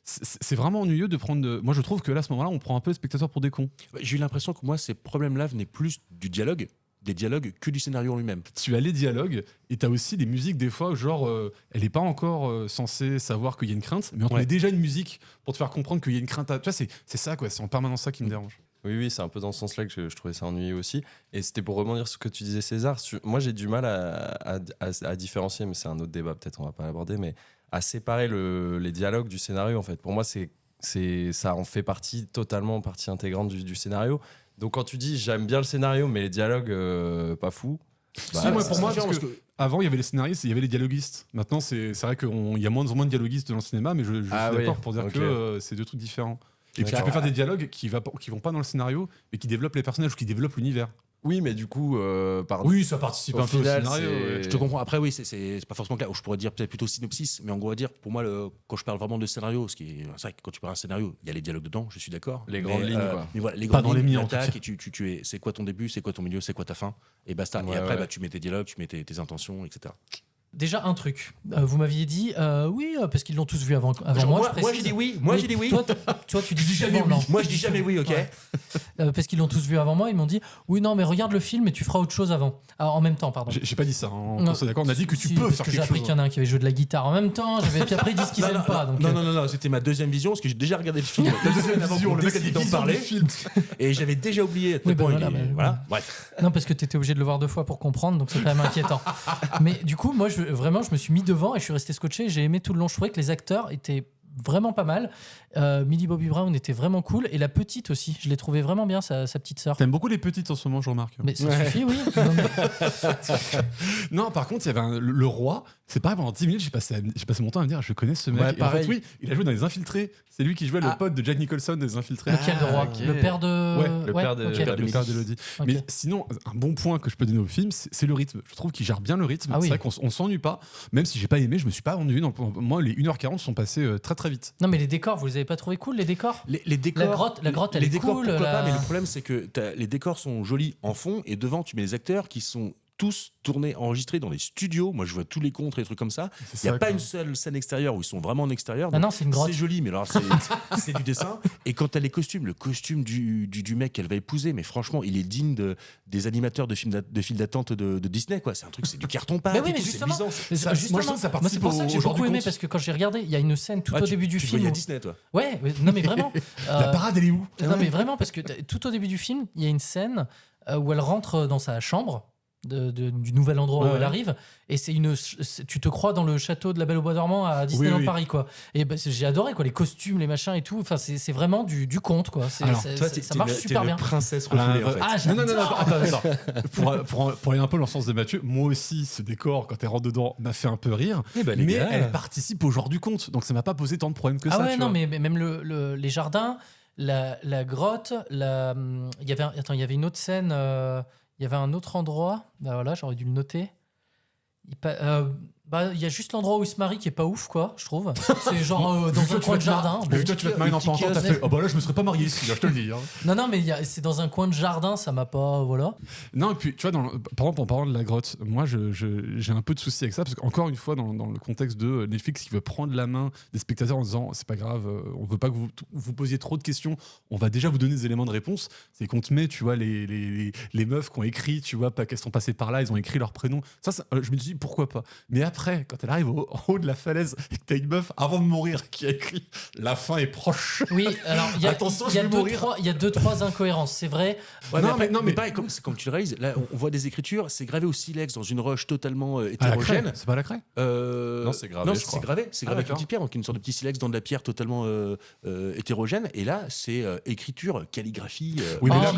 S6: C'est vraiment ennuyeux de prendre. Moi, je trouve que là, à ce moment-là, on prend un peu le spectateur pour des cons.
S8: J'ai eu l'impression que moi, ces problèmes-là venaient plus du dialogue, des dialogues, que du scénario en lui-même.
S6: Tu as les dialogues et tu as aussi des musiques, des fois, genre, elle n'est pas encore censée savoir qu'il y a une crainte, mais on te met déjà une musique pour te faire comprendre qu'il y a une crainte. Tu vois, c'est ça, quoi. C'est en permanence ça qui me dérange.
S10: Oui, c'est un peu dans ce sens-là que je trouvais ça ennuyeux aussi. Et c'était pour rebondir sur ce que tu disais, César. Moi, j'ai du mal à différencier, mais c'est un autre débat, peut-être on va pas l'aborder, mais à séparer les dialogues du scénario, en fait. Pour moi, ça en fait totalement partie intégrante du scénario. Donc quand tu dis j'aime bien le scénario, mais les dialogues, pas fous.
S6: Pour moi, parce que avant, il y avait les scénaristes, il y avait les dialoguistes. Maintenant, c'est vrai qu'il y a moins en moins de dialoguistes dans le cinéma, mais je suis d'accord pour dire que c'est deux trucs différents. Et puis tu peux faire des dialogues qui vont pas dans le scénario, mais qui développent les personnages ou qui développent l'univers.
S10: Oui, mais du coup,
S6: oui, ça participe un peu au scénario.
S8: Je te comprends. Après, oui, c'est pas forcément clair. Je pourrais dire peut-être plutôt synopsis, mais en gros, à dire, pour moi, quand je parle vraiment de scénario, c'est vrai que quand tu parles d'un scénario, il y a les dialogues dedans, je suis d'accord.
S10: Les grandes lignes, quoi.
S8: Mais voilà, les
S6: pas
S8: grandes
S6: dans
S8: lignes,
S6: les miens,
S8: l'attaque, et c'est quoi ton début, c'est quoi ton milieu, c'est quoi ta fin, et basta. Et après, bah, tu mets tes dialogues, tu mets tes intentions, etc.
S7: Déjà un truc, vous m'aviez dit oui parce qu'ils l'ont tous vu avant moi.
S8: Moi j'ai dit oui. J'ai dit oui.
S7: Toi tu dis jamais oui.
S8: Moi je dis jamais oui, ok.
S7: Ouais. Parce qu'ils l'ont tous vu avant moi, ils m'ont dit oui non mais regarde le film et tu feras autre chose avant. Alors, en même temps pardon.
S6: J'ai pas dit ça. On est d'accord. On a dit que tu peux faire quelque chose.
S7: J'ai appris qu'il y en a un qui avait joué de la guitare en même temps. Puis après ils disent qu'ils aiment pas. Donc,
S8: non, c'était ma deuxième vision parce que j'ai déjà regardé le film. La deuxième vision, le mec a dit d'en parler. Et j'avais déjà oublié. Voilà. Bref.
S7: Non parce que t'étais obligé de le voir 2 fois pour comprendre, donc c'est quand même inquiétant. Mais du coup moi je me suis mis devant et je suis resté scotché. J'ai aimé tout le long. Je trouvais que les acteurs étaient vraiment pas mal. Millie Bobby Brown était vraiment cool et la petite aussi. Je l'ai trouvée vraiment bien, sa petite sœur.
S6: T'aimes beaucoup les petites en ce moment, je remarque.
S7: Mais ça suffit, oui.
S6: Non, par contre, il y avait le roi. C'est pareil, pendant 10 minutes, j'ai passé mon temps à me dire je connais ce mec.
S10: Ouais,
S6: et en fait, oui, il a joué dans Les Infiltrés. C'est lui qui jouait le pote de Jack Nicholson des Infiltrés.
S7: Lequel de roi
S10: okay.
S7: Le père de.
S6: Ouais, le père d'Elodie. Okay. Mais sinon, un bon point que je peux donner au film, c'est le rythme. Je trouve qu'il gère bien le rythme. C'est vrai qu'on s'ennuie pas. Même si j'ai pas aimé, je me suis pas ennuyé. Moi, les 1h40 sont passés très très vite.
S7: Non, mais les décors, vous les avez pas trouvés cool, les décors
S8: les décors.
S7: La grotte, elle est cool.
S8: Pourquoi pas, mais le problème, c'est que les décors sont jolis en fond et devant, tu mets les acteurs qui sont tous tournés, enregistrés dans les studios. Moi, je vois tous les contres et des trucs comme ça. Il n'y a pas une seule scène extérieure où ils sont vraiment en extérieur.
S7: Non, c'est une grotte.
S8: C'est joli, mais alors c'est du dessin. Et quand tu as les costumes, le costume du mec qu'elle va épouser, mais franchement, il est digne des animateurs de films d'attente de Disney, quoi. C'est un truc, c'est du carton-pâte.
S7: Mais oui, mais justement, moi, c'est pour ça que j'ai beaucoup aimé, parce que quand j'ai regardé, il y a une scène tout au début du film.
S8: Il y a Disney, toi.
S7: Ouais, non, mais vraiment.
S6: La parade, elle est où?
S7: Non, mais vraiment, parce que tout au début du film, il y a une scène où elle rentre dans sa chambre. Du nouvel endroit où elle arrive, et tu te crois dans le château de la Belle au Bois dormant à Disneyland Paris, quoi. Et j'ai adoré, quoi, les costumes, les machins et tout. Enfin, c'est vraiment du conte, quoi. Ça marche super bien.
S8: Princesse refoulée, en fait.
S6: Non, attends. Pour aller un peu dans le sens de Mathieu, moi aussi, ce décor, quand elle rentre dedans, m'a fait un peu rire. Mais elle participe au genre du conte, donc ça m'a pas posé tant de problèmes que ça.
S7: Ah ouais, non, mais même les jardins, la grotte, il y avait une autre scène. Il y avait un autre endroit, voilà, j'aurais dû le noter. Il y a juste l'endroit où il se marie qui est pas ouf, quoi, je trouve. C'est genre dans un coin de jardin.
S6: Mais toi, tu vas te marier dans pas longtemps, t'as fait oh bah là, je me serais pas marié ici, je te le dis.
S7: Non, mais c'est dans un coin de jardin, ça m'a pas. Voilà.
S6: Non, et puis, tu vois, par exemple, en parlant de la grotte, moi, j'ai un peu de soucis avec ça, parce qu'encore une fois, dans le contexte de Netflix qui veut prendre la main des spectateurs en disant c'est pas grave, on veut pas que vous posiez trop de questions, on va déjà vous donner des éléments de réponse. C'est qu'on te met, tu vois, les meufs qui ont écrit, tu vois, pas qu'elles sont passées par là, ils ont écrit leur prénom. Ça, je me dis pourquoi pas. Mais après, quand elle arrive en haut de la falaise et que t'as une meuf avant de mourir qui a écrit la fin est proche.
S7: Oui, alors il y a 2-3 incohérences, c'est vrai.
S8: Ouais, mais pareil, comme tu le réalises, là on voit des écritures, c'est gravé au silex dans une roche totalement hétérogène.
S6: C'est pas à la craie
S10: Non, c'est gravé.
S8: Non, c'est gravé avec une petite pierre, donc une sorte de petit silex dans de la pierre totalement hétérogène. Et là, c'est écriture, calligraphie.
S6: Oui, mais là,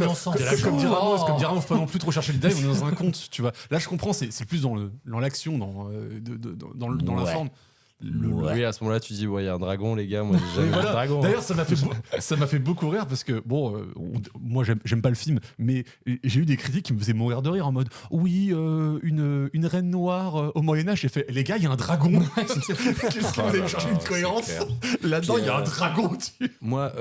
S6: comme dirait Ramos, faut pas non plus trop chercher le détail, on est dans un conte, tu vois. Là, je comprends, c'est plus dans l'action, dans la forme.
S10: Oui, à ce moment-là, tu dis, ouais, il y a un dragon, les gars. Moi, j'ai jamais vu
S6: Voilà.
S10: de dragon.
S6: D'ailleurs, ça m'a fait beaucoup rire parce que, bon, moi, j'aime pas le film, mais j'ai eu des critiques qui me faisaient mourir de rire en mode oui, une reine noire au Moyen-Âge. J'ai fait, les gars, il y a un dragon. Qu'est-ce que vous avez cherché une cohérence là-dedans, il y a un dragon dessus.
S8: Moi,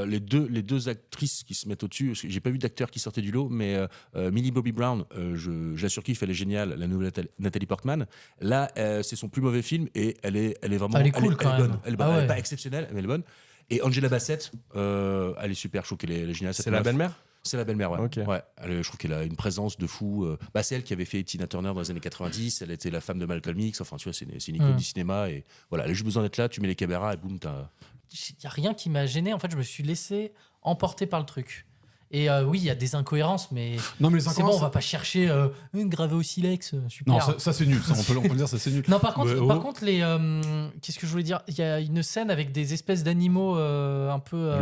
S8: les deux actrices qui se mettent au-dessus, parce que j'ai pas vu d'acteur qui sortait du lot, mais Millie Bobby Brown, je la surkiffe, elle est géniale, la nouvelle Nathalie Portman. Là, c'est son plus mauvais film et elle est vraiment.
S7: Elle est cool quand même.
S8: Bonne. Elle est bonne. Elle est pas exceptionnelle, mais elle est bonne. Et Angela Bassett, elle est super, je trouve qu'elle est géniale.
S10: C'est la belle-mère ?
S8: C'est la belle-mère, ouais.
S10: Ok.
S8: Ouais, je trouve qu'elle a une présence de fou. C'est elle qui avait fait Tina Turner dans les années 90. Elle était la femme de Malcolm X. Enfin, tu vois, c'est une icône du cinéma. Et voilà, elle a juste besoin d'être là. Tu mets les caméras et boum, t'as.
S7: Il n'y a rien qui m'a gêné. En fait, je me suis laissé emporter par le truc. Et oui, il y a des incohérences, mais,
S6: non, mais
S7: c'est bon, on va pas chercher une gravée au silex. Super.
S6: Non, ça c'est nul. Ça, on peut le dire, ça c'est nul.
S7: Non, par contre, les. Qu'est-ce que je voulais dire ? Il y a une scène avec des espèces d'animaux un peu.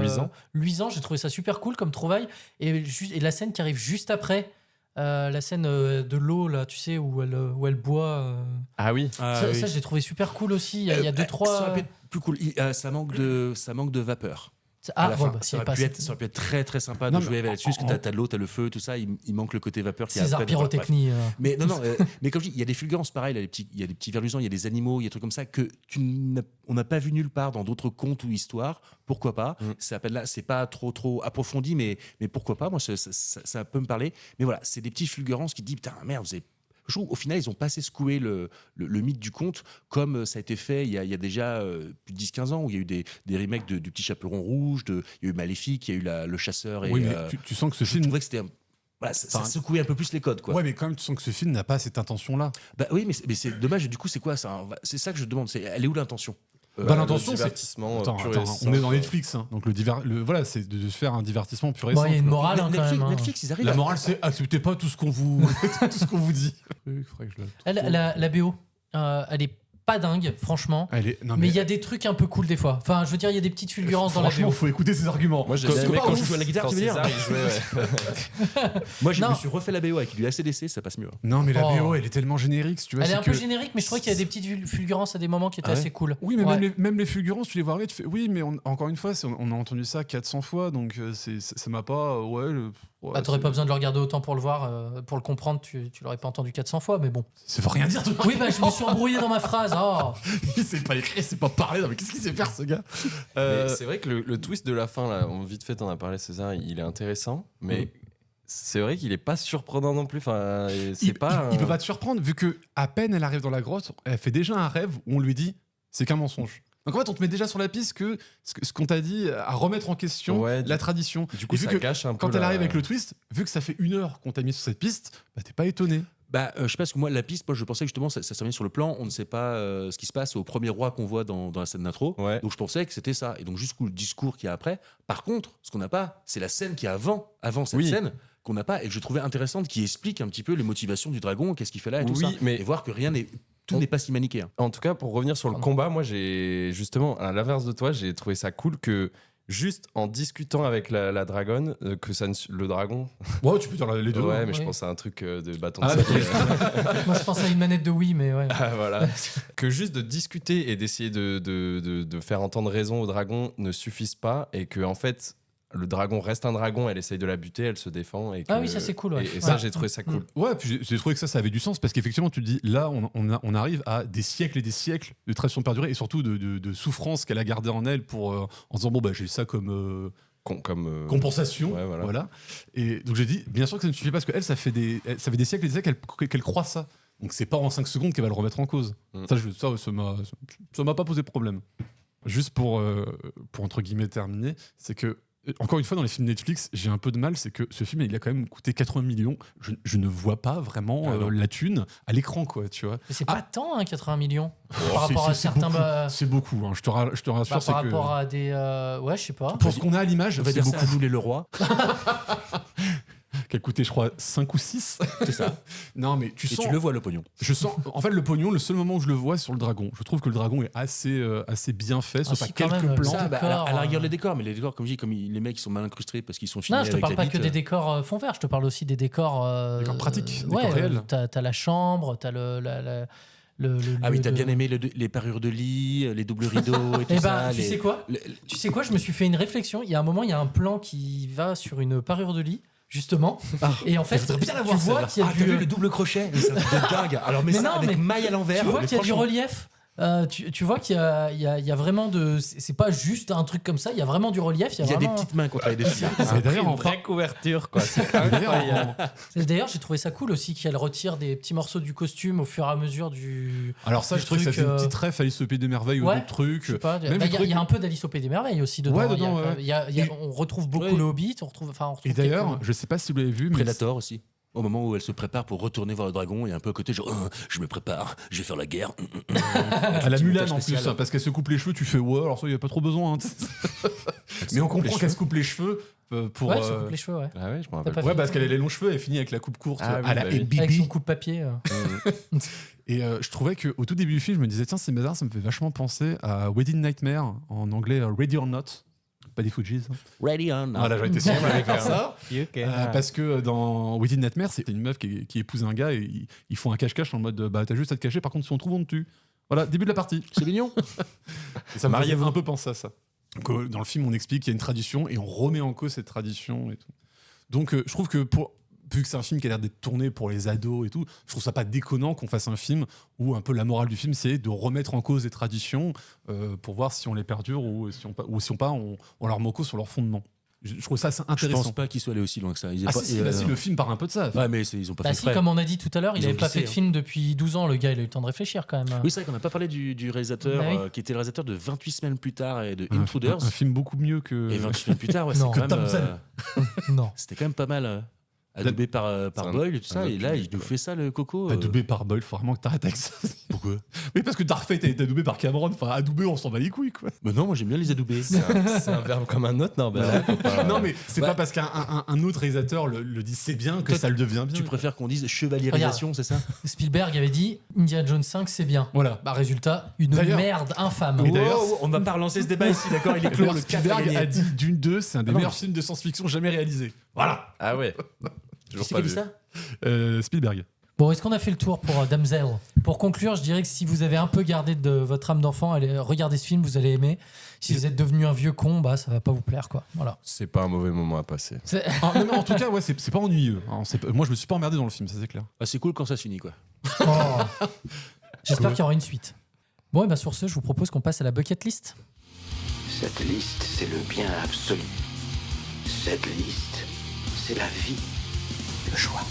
S7: Luisants. J'ai trouvé ça super cool comme trouvaille. Et la scène qui arrive juste après. La scène de l'eau, là, tu sais, où elle boit.
S10: Ah oui.
S7: Ça, j'ai trouvé super cool aussi. Il y a 2-3.
S8: Ça aurait pu être plus cool. Ça manque de vapeur.
S7: Ah,
S8: ça aurait pu être très très sympa de jouer là-dessus, parce que t'as de l'eau, t'as le feu, tout ça. Il manque le côté vapeur qui
S7: César pyrotechnie.
S8: Mais non, mais comme je dis, il y a des fulgurances pareil, il y a des petits vers luisants, il y a des animaux, il y a des trucs comme ça que on n'a pas vu nulle part dans d'autres contes ou histoires. Pourquoi pas ? Là, c'est pas trop approfondi, mais pourquoi pas ? Moi, ça peut me parler. Mais voilà, c'est des petits fulgurances qui disent putain merde, vous avez. Je trouve au final, ils n'ont pas assez secoué le mythe du conte comme ça a été fait il y a déjà plus de 10-15 ans, où il y a eu des remakes du Petit Chaperon Rouge, il y a eu Maléfique, il y a eu Le Chasseur.
S6: Oui, mais tu sens que ce film.
S8: Je trouvais que c'était. Voilà, ça secouait un peu plus les codes, quoi.
S6: Ouais, mais quand même, tu sens que ce film n'a pas cette intention-là.
S8: Bah oui, mais c'est dommage. Du coup, c'est quoi ça ? C'est ça que je demande. Elle est où l'intention ?
S6: L'intention,
S10: le divertissement.
S6: Attends, on est dans Netflix, hein, donc voilà, c'est de se faire un divertissement pur et
S7: Bon,
S6: simple.
S7: il y a une morale quand même.
S8: Netflix, ils arrivent.
S6: La morale, c'est acceptez pas tout ce qu'on vous dit.
S7: La BO, elle est pas dingue, franchement. Mais il y a des trucs un peu cool des fois. Enfin, je veux dire, il y a des petites fulgurances dans la BO.
S6: Franchement, faut écouter ses arguments.
S10: Moi, j'ai
S8: quand je joue à la guitare, tu veux dire ? Moi, je
S7: Non.
S8: me suis refait la BO avec du ACDC, ça passe mieux.
S6: Non, mais la BO, elle est tellement générique, si tu vois.
S7: Elle est un peu générique, mais je trouvais qu'il y a des petites fulgurances à des moments qui étaient assez cool.
S6: Oui, mais même les fulgurances, tu les vois arriver, tu fais oui, mais encore une fois, on a entendu ça 400 fois, donc ça m'a pas.
S7: T'aurais pas besoin de le regarder autant pour le voir, pour le comprendre, tu l'aurais pas entendu 400 fois, mais bon.
S6: Ça veut rien dire, toi.
S7: Oui, je me suis embrouillé dans ma phrase. Oh.
S6: Il sait pas écrire, il sait pas parler. Non, mais qu'est-ce qu'il sait faire, ce gars ?
S10: Mais c'est vrai que le twist de la fin, là, vite fait, t'en as parlé, César, il est intéressant, mais c'est vrai qu'il est pas surprenant non plus. Enfin, il
S6: peut pas te surprendre, vu que à peine elle arrive dans la grotte, elle fait déjà un rêve où on lui dit c'est qu'un mensonge. Donc en fait, on te met déjà sur la piste que ce qu'on t'a dit à remettre en question la tradition.
S10: Du coup, ça cache un peu.
S6: Quand elle arrive avec le twist, vu que ça fait 1 heure qu'on t'a mis sur cette piste, t'es pas étonné.
S8: Je sais pas, parce que moi, la piste, je pensais que justement, ça se terminait sur le plan. On ne sait pas ce qui se passe au premier roi qu'on voit dans la scène d'intro.
S10: Ouais.
S8: Donc je pensais que c'était ça. Et donc, jusqu'où le discours qu'il y a après. Par contre, ce qu'on n'a pas, c'est la scène qui est avant cette scène qu'on n'a pas et que je trouvais intéressante, qui explique un petit peu les motivations du dragon, qu'est-ce qu'il fait là et tout ça.
S10: Mais
S8: et voir que tout n'est pas si manichéen.
S10: En tout cas, pour revenir sur le combat, moi, j'ai justement, à l'inverse de toi, j'ai trouvé ça cool que juste en discutant avec la dragonne, le dragon.
S6: Ouais, tu peux dire les deux.
S10: Ouais, mais je pense à un truc de bâton de
S7: sac. Moi, je pense à une manette de Wii, mais ouais.
S10: Voilà. Que juste de discuter et d'essayer de faire entendre raison au dragon ne suffise pas et que, en fait, le dragon reste un dragon, elle essaye de la buter, elle se défend. Et
S7: oui, ça c'est cool. Ouais.
S10: Et ça, j'ai trouvé ça cool.
S6: Ouais, puis j'ai trouvé que ça avait du sens parce qu'effectivement, tu te dis, là, on arrive à des siècles et des siècles de tradition perdurée et surtout de souffrance qu'elle a gardée en elle en disant, bon, j'ai ça comme compensation. Ouais, voilà. Et donc j'ai dit, bien sûr que ça ne suffit pas parce qu'elle, ça fait des siècles et des siècles qu'elle croit ça. Donc c'est pas en 5 secondes qu'elle va le remettre en cause. Ça m'a pas posé problème. Juste pour entre guillemets terminer, c'est que encore une fois, dans les films Netflix, j'ai un peu de mal, c'est que ce film, il a quand même coûté 80 millions. Je ne vois pas vraiment la thune à l'écran, quoi, tu vois.
S7: Mais c'est pas tant, 80 millions. Par rapport à certains...
S6: C'est beaucoup, hein, je te rassure.
S7: Par rapport à des... Ouais, je sais pas.
S6: Pour ce qu'on a à l'image,
S8: on va dire
S6: beaucoup.
S8: Ça à nous les Leroy.
S6: Qui a coûté, je crois, 5 ou 6.
S8: C'est ça.
S6: Non, mais tu
S8: le vois, le pognon.
S6: Je sens. En fait, le pognon, le seul moment où je le vois, c'est sur le dragon. Je trouve que le dragon est assez bien fait, sauf à quelques plans.
S8: Ça, à la rigueur, les décors, mais les décors, comme je dis, comme les mecs, ils sont mal incrustés parce qu'ils sont filmés.
S7: Non, je te parle pas que des décors fond vert, je te parle aussi des décors.
S6: Décors pratiques,
S7: ouais,
S6: décors réels.
S7: T'as la chambre, t'as
S8: Ah oui, t'as bien aimé les parures de lit, les doubles rideaux et tout ça.
S7: Tu sais quoi Tu sais quoi, je me suis fait une réflexion. Il y a un moment, il y a un plan qui va sur une parure de lit, justement. Et en fait, tu vois qu'il y a
S8: t'as vu le double crochet? Mais c'est un truc de dingue. Alors, mais ça, avec maille à l'envers.
S7: Tu vois qu'il y a du relief. Tu vois qu'il y a vraiment de. C'est pas juste un truc comme ça, il y a vraiment du relief.
S8: Il y a des petites mains qu'on travaille dessus.
S10: C'est d'ailleurs une vraie couverture, quoi.
S7: D'ailleurs, j'ai trouvé ça cool aussi qu'elle retire des petits morceaux du costume au fur et à mesure du.
S6: Alors, ça, je trouve que ça fait une petite ref Alice au Pays des Merveilles ou d'autres trucs.
S7: Il y a un peu d'Alice au Pays des Merveilles aussi dedans.
S6: Ouais, dedans,
S7: on retrouve beaucoup le Hobbit.
S6: Et d'ailleurs, je sais pas si vous l'avez vu, mais.
S8: Predator aussi. Au moment où elle se prépare pour retourner voir le dragon, il y a un peu à côté, genre, je me prépare, je vais faire la guerre.
S6: À la Mulan en plus, parce qu'elle se coupe les cheveux, tu fais ouais, alors ça, il n'y a pas trop besoin. Mais on comprend qu'elle se coupe les cheveux pour.
S7: Ouais, elle se coupe les cheveux, ouais.
S10: Ah ouais, je me rappelle.
S6: Ouais, parce qu'elle a les longs cheveux, elle finit avec la coupe courte.
S7: Avec son coupe-papier.
S6: Et je trouvais qu'au tout début du film, je me disais, tiens, c'est bizarre, ça me fait vachement penser à Wedding Nightmare, en anglais Ready or Not. Pas des Fujis.
S8: Ready or not.
S6: Voilà, j'aurais été sûr d'aller faire ça. Parce que dans Wedding Nightmare, c'est une meuf qui épouse un gars et ils font un cache-cache en mode bah t'as juste à te cacher, par contre si on trouve on te tue. Voilà, début de la partie.
S8: C'est mignon.
S6: Et ça m'a un peu pensé à ça. Donc, dans le film, on explique qu'il y a une tradition et on remet en cause cette tradition et tout. Donc je trouve que vu que c'est un film qui a l'air d'être tourné pour les ados et tout, je trouve ça pas déconnant qu'on fasse un film où un peu la morale du film c'est de remettre en cause des traditions pour voir si on les perdure ou si on pas on leur met en cause sur leur fondement. Je trouve ça assez intéressant.
S8: Je pense pas qu'il soit allé aussi loin que ça.
S6: Si, le film part un peu de ça.
S8: Ouais, mais ils ont pas fait exprès.
S7: Comme on a dit tout à l'heure, il n'avait pas fait de film depuis 12 ans. Le gars, il a eu le temps de réfléchir quand même.
S8: Oui, c'est vrai qu'on n'a pas parlé du réalisateur qui était le réalisateur de 28 semaines plus tard et de Intruders.
S6: Un film beaucoup mieux que.
S8: Et 28 semaines plus tard, ouais, c'est quand même.
S7: Non.
S8: C'était quand même pas mal. Adoubé par Boyle et tout ça, et là il nous fait ça le coco.
S6: Adoubé par Boyle, faut vraiment que t'arrêtes avec ça.
S8: Pourquoi?
S6: Oui, parce que Darfait a été adoubé par Cameron, enfin adoubé on s'en bat les couilles quoi.
S8: Mais non, moi j'aime bien les adoubés.
S10: C'est un verbe comme un autre, non?
S6: Non mais c'est pas parce qu'un autre réalisateur le dit c'est bien que ça le devient bien.
S8: Tu préfères qu'on dise chevaliérisation, c'est ça?
S7: Spielberg avait dit Indiana Jones 5 c'est bien.
S6: Voilà.
S7: Bah résultat, une merde infâme.
S8: On va pas relancer ce débat ici, d'accord? Il est clos.
S6: Spielberg a dit Dune 2, c'est un des meilleurs films de science-fiction jamais réalisés. Voilà.
S10: Ah ouais.
S8: Qui a dit ça?
S6: Spielberg.
S7: Bon, est-ce qu'on a fait le tour pour Damsel? Pour conclure, je dirais que si vous avez un peu gardé de votre âme d'enfant, allez regarder ce film, vous allez aimer. Si vous êtes devenu un vieux con, bah ça va pas vous plaire quoi. Voilà.
S10: C'est pas un mauvais moment à passer.
S6: Non, en tout cas, ouais, c'est pas ennuyeux. Moi, je me suis pas emmerdé dans le film, ça c'est clair.
S8: Ah, c'est cool quand ça se finit quoi.
S7: J'espère qu'il y aura une suite. Bon, et bien sur ce, je vous propose qu'on passe à la bucket list.
S9: Cette liste, c'est le bien absolu. Cette liste, c'est la vie.
S3: Le choix.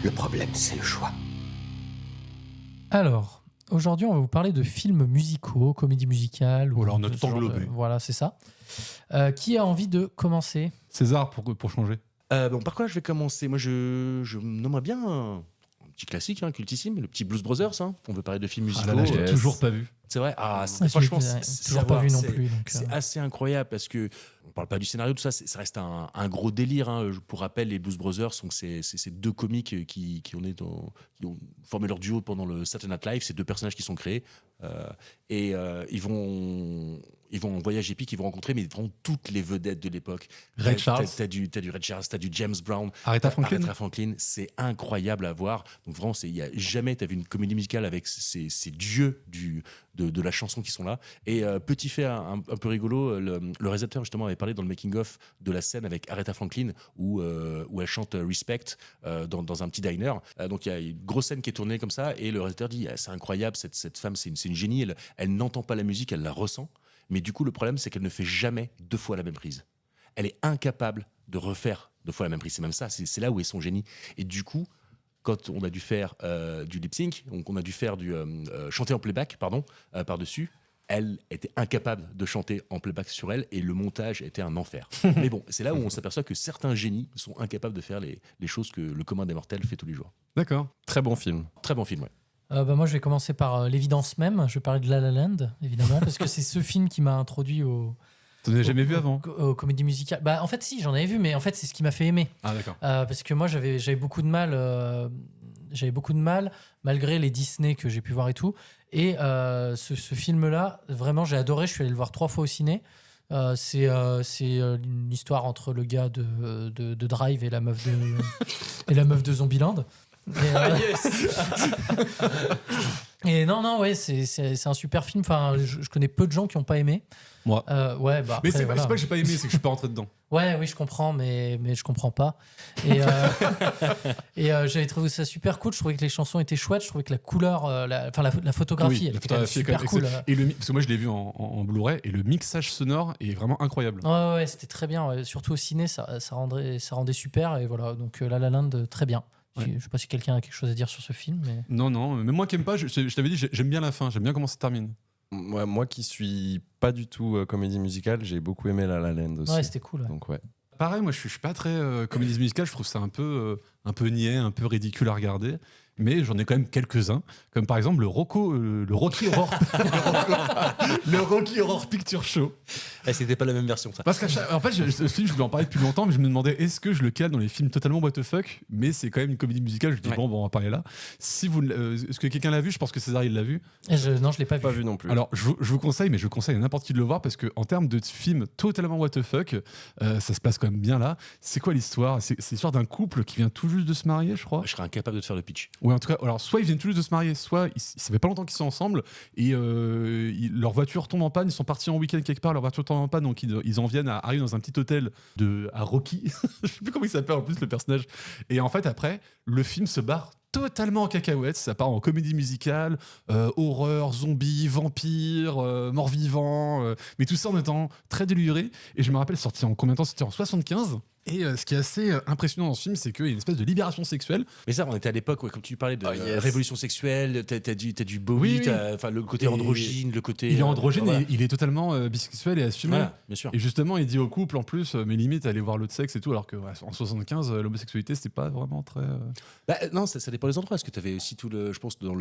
S3: Le problème, c'est le choix.
S7: Alors, aujourd'hui, on va vous parler de films musicaux, comédies musicales.
S6: Ou alors on a tout englobé.
S7: Voilà, c'est ça. Qui a envie de commencer?
S6: César, pour changer.
S8: Bon, par quoi je vais commencer? Moi, je nommerais bien un petit classique, cultissime, le petit Blues Brothers. On veut parler de films musicaux.
S6: Ah là, j'ai toujours pas vu.
S8: C'est vrai. Franchement,
S7: toujours pas vu non plus.
S8: C'est assez incroyable parce que on parle pas du scénario, tout ça. Ça reste un gros délire. Pour rappel, les Blues Brothers, c'est deux comiques qui ont formé leur duo pendant le Saturday Night Live. C'est deux personnages qui sont créés et ils vont en voyage épique, ils vont rencontrer mais vraiment toutes les vedettes de l'époque.
S6: Ray Charles.
S8: T'as du Ray Charles, t'as du James Brown,
S6: Aretha Franklin.
S8: C'est incroyable à voir. Donc vraiment, il y a jamais t'as vu une comédie musicale avec ces dieux de la chanson qui sont là. Et petit fait un peu rigolo, le réalisateur justement avait parlé dans le making-of de la scène avec Aretha Franklin où elle chante Respect dans un petit diner. Donc il y a une grosse scène qui est tournée comme ça et le réalisateur dit c'est incroyable, cette femme c'est une génie, elle n'entend pas la musique, elle la ressent. Mais du coup, le problème, c'est qu'elle ne fait jamais deux fois la même prise. Elle est incapable de refaire deux fois la même prise. C'est même ça, c'est là où est son génie. Et du coup, quand on a dû faire du lip sync, donc on a dû faire du chanter en playback, par-dessus, elle était incapable de chanter en playback sur elle et le montage était un enfer. Mais bon, c'est là où on s'aperçoit que certains génies sont incapables de faire les choses que le commun des mortels fait tous les jours.
S6: D'accord.
S10: Très bon film.
S8: Très bon film, ouais.
S7: Moi, je vais commencer par l'évidence même. Je vais parler de La La Land, évidemment, parce que c'est ce film qui m'a introduit
S6: Tu n'avais jamais vu avant?
S7: Aux comédies musicales. Bah, en fait, si, j'en avais vu, mais en fait, c'est ce qui m'a fait aimer.
S6: Ah, d'accord.
S7: Parce que moi, j'avais beaucoup de mal. Malgré les Disney que j'ai pu voir et tout. Et ce film-là, vraiment, j'ai adoré. Je suis allé le voir 3 fois au ciné. C'est une histoire entre le gars de Drive et la meuf de Zombieland. Et non, ouais, c'est un super film. Enfin, je connais peu de gens qui n'ont pas aimé.
S6: Moi.
S7: Ouais, bah après,
S6: Mais c'est
S7: voilà.
S6: pas que j'ai pas aimé, c'est que je suis pas rentré dedans.
S7: Ouais, oui, je comprends, mais je comprends pas. Et, j'avais trouvé ça super cool. Je trouvais que les chansons étaient chouettes. Je trouvais que la couleur, la photographie, elle était quand même super cool.
S6: Et parce que moi, je l'ai vu en Blu-ray et le mixage sonore est vraiment incroyable.
S7: Ouais, c'était très bien. Ouais. Surtout au ciné, ça rendait super. Et voilà, donc La La Land, très bien. Ouais. Je sais pas si quelqu'un a quelque chose à dire sur ce film. Mais...
S6: Non, mais moi qui aime pas, je t'avais dit, j'aime bien la fin, j'aime bien comment ça termine.
S10: Ouais, moi qui suis pas du tout comédie musicale, j'ai beaucoup aimé La La Land aussi.
S7: Ouais, c'était cool. Ouais.
S10: Donc ouais.
S6: Pareil, moi je suis pas très comédie musicale, je trouve ça un peu niais, un peu ridicule à regarder. Mais j'en ai quand même quelques-uns, comme par exemple le Rocky Horror le Rocky Horror Picture Show.
S8: C'était pas la même version, ça.
S6: Parce qu'en fait, ce film, je voulais en parler depuis longtemps, mais je me demandais est-ce que je le cale dans les films totalement what the fuck, mais c'est quand même une comédie musicale. Je dis bon, on va parler là. Si vous, est-ce que quelqu'un l'a vu? Je pense que César il l'a vu.
S7: Non, je l'ai pas vu.
S10: Pas vu non plus.
S6: Alors, je vous conseille, mais je conseille à n'importe qui de le voir parce que en termes de film totalement what the fuck, ça se passe quand même bien là. C'est quoi l'histoire? C'est l'histoire d'un couple qui vient tout juste de se marier, je crois.
S8: Je serais incapable de te faire le pitch.
S6: Ouais, en tout cas, alors soit ils viennent tout juste de se marier, soit ça fait pas longtemps qu'ils sont ensemble et leur voiture tombe en panne. Ils sont partis en week-end quelque part, leur voiture tombe en panne, donc ils en viennent à arriver dans un petit hôtel à Rocky. Je sais plus comment il s'appelle en plus le personnage. Et en fait, après, le film se barre totalement en cacahuète, ça part en comédie musicale, horreur, zombies, vampires, morts-vivants, mais tout ça en étant très déluré. Et je me rappelle, sorti en combien de temps? C'était en 75. Et ce qui est assez impressionnant dans ce film, c'est qu'il y a une espèce de libération sexuelle.
S8: Mais ça, on était à l'époque, comme tu parlais de
S10: yes.
S8: révolution sexuelle, t'as du Bowie,
S6: Oui.
S8: Enfin, le côté androgyne, le côté...
S6: Il est androgyne
S8: voilà.
S6: et il est totalement bisexuel et assumé.
S8: Voilà, bien sûr.
S6: Et justement, il dit au couple, en plus, mais limite, allez voir l'autre sexe et tout, alors que en 75, l'homosexualité, c'était pas vraiment très...
S8: Bah, non, ça dépend des endroits, parce que t'avais aussi je pense, dans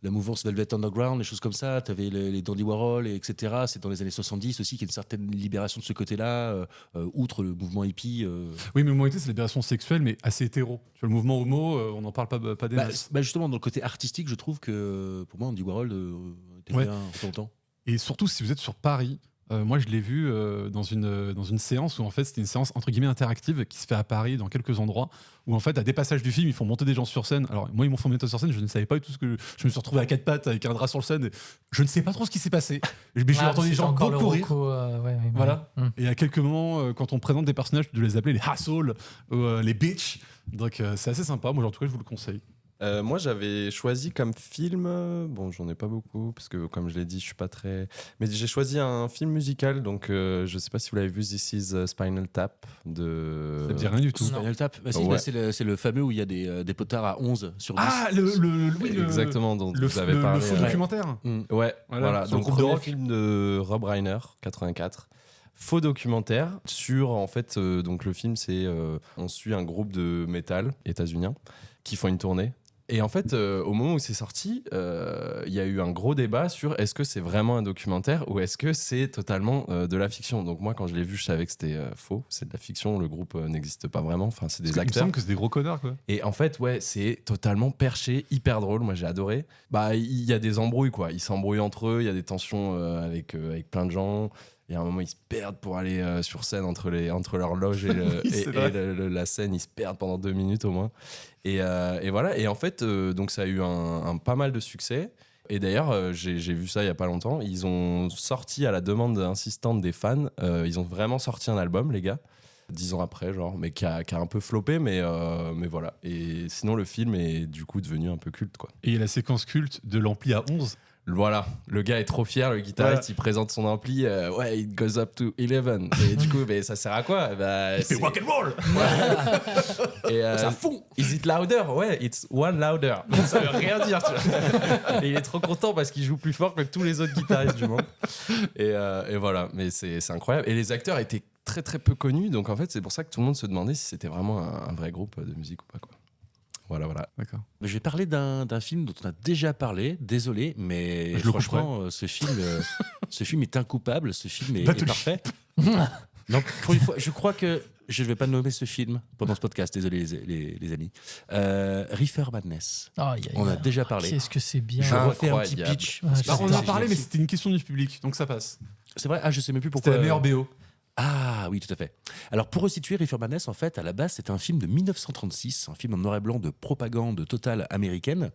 S8: la mouvance Velvet Underground, les choses comme ça, t'avais les Dandy Warhol, etc. C'est dans les années 70 aussi qu'il y a une certaine libération de ce côté-là, outre le mouvement hippie.
S6: Oui, mais le mouvement hippie, c'est la libération sexuelle, mais assez hétéro. Tu vois, le mouvement homo, on n'en parle pas des masses.
S8: Justement, dans le côté artistique, je trouve que, pour moi, Andy Warhol était bien en longtemps.
S6: Et surtout, si vous êtes sur Paris, moi, je l'ai vu dans une séance où, en fait, c'était une séance, entre guillemets, interactive qui se fait à Paris, dans quelques endroits, où, en fait, à des passages du film, ils font monter des gens sur scène. Alors, moi, ils m'ont fait monter sur scène, je ne savais pas du tout ce que... Je me suis retrouvé à quatre pattes avec un drap sur le scène. Et je ne sais pas trop ce qui s'est passé. Mais j'ai entendu des gens beaucoup rire. Voilà. Et à quelques moments, quand on présente des personnages, tu dois les appeler les assholes, les bitches. Donc, c'est assez sympa. Moi, en tout cas, je vous le conseille.
S10: Moi, j'avais choisi comme film, bon, j'en ai pas beaucoup parce que, comme je l'ai dit, je suis pas très. Mais j'ai choisi un film musical, donc je sais pas si vous l'avez vu, This is Spinal Tap de.
S6: Ça me dit rien du tout.
S8: Spinal Tap, bah, si,
S10: ouais.
S8: C'est le fameux où il y a des potards à 11 sur 10.
S6: Ah,
S10: exactement, dont vous avez parlé.
S6: Le faux documentaire.
S10: Ouais, voilà.
S6: Sur le
S10: Donc,
S6: groupe de
S10: premier
S6: rock.
S10: film de Rob Reiner, 84. Faux documentaire sur, en fait, donc le film, c'est on suit un groupe de métal états-unien qui font une tournée. Et en fait, au moment où c'est sorti, il y a eu un gros débat sur est-ce que c'est vraiment un documentaire ou est-ce que c'est totalement de la fiction. Donc moi, quand je l'ai vu, je savais que c'était faux, c'est de la fiction, le groupe n'existe pas vraiment, enfin c'est des acteurs. Il me
S6: semble que c'est des gros connards, quoi.
S10: Et en fait, ouais, c'est totalement perché, hyper drôle, moi j'ai adoré. Bah, il y a des embrouilles, quoi. Ils s'embrouillent entre eux, il y a des tensions avec plein de gens. Il y a un moment, ils se perdent pour aller sur scène entre leur loge et, la scène. Ils se perdent pendant 2 minutes au moins. Et voilà. Et en fait, donc ça a eu un pas mal de succès. Et d'ailleurs, j'ai vu ça il y a pas longtemps. Ils ont sorti à la demande insistante des fans. Ils ont vraiment sorti un album, les gars. 10 ans après, genre, mais qui a un peu floppé, mais voilà. Et sinon, le film est du coup devenu un peu culte, quoi.
S6: Et il y a la séquence culte de l'ampli à 11.
S10: Voilà, le gars est trop fier, le guitariste, il présente son ampli, ouais, it goes up to 11. Et du coup, mais ça sert à quoi?
S8: Il fait rock and roll.
S10: Et
S8: ça fond.
S10: Is it louder? Ouais, it's one louder. Ça veut rien dire, tu vois. Et il est trop content parce qu'il joue plus fort que tous les autres guitaristes du monde. Et voilà, mais c'est incroyable. Et les acteurs étaient très très peu connus, donc en fait, c'est pour ça que tout le monde se demandait si c'était vraiment un vrai groupe de musique ou pas, quoi. Voilà.
S6: D'accord.
S8: Je vais parler d'un film dont on a déjà parlé, désolé, mais franchement, ce film est incoupable, ce film est parfait. Donc, pour une fois, je crois que je ne vais pas nommer ce film pendant ce podcast, désolé les amis. Reefer Madness. On a déjà parlé.
S7: Qu'est-ce que c'est bien.
S8: Je refais un petit pitch.
S6: On en a parlé, mais c'était une question du public, donc ça passe.
S8: C'est vrai? Ah, je sais même plus pourquoi.
S6: C'était la meilleure BO.
S8: Ah oui, tout à fait. Alors pour resituer, Reefer Madness, en fait, à la base, c'est un film de 1936, un film en noir et blanc de propagande totale américaine,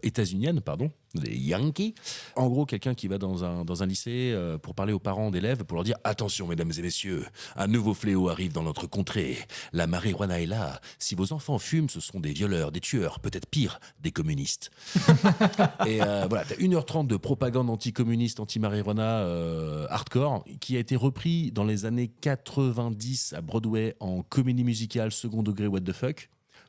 S8: états-unienne, pardon, des Yankees. En gros, quelqu'un qui va dans un lycée pour parler aux parents d'élèves, pour leur dire « Attention, mesdames et messieurs, un nouveau fléau arrive dans notre contrée. La marijuana est là. Si vos enfants fument, ce sont des violeurs, des tueurs, peut-être pire, des communistes. » Et voilà, t'as 1h30 de propagande anticommuniste, anti-marijuana hardcore, qui a été repris dans les années 90 à Broadway en comédie musicale second degré what the fuck.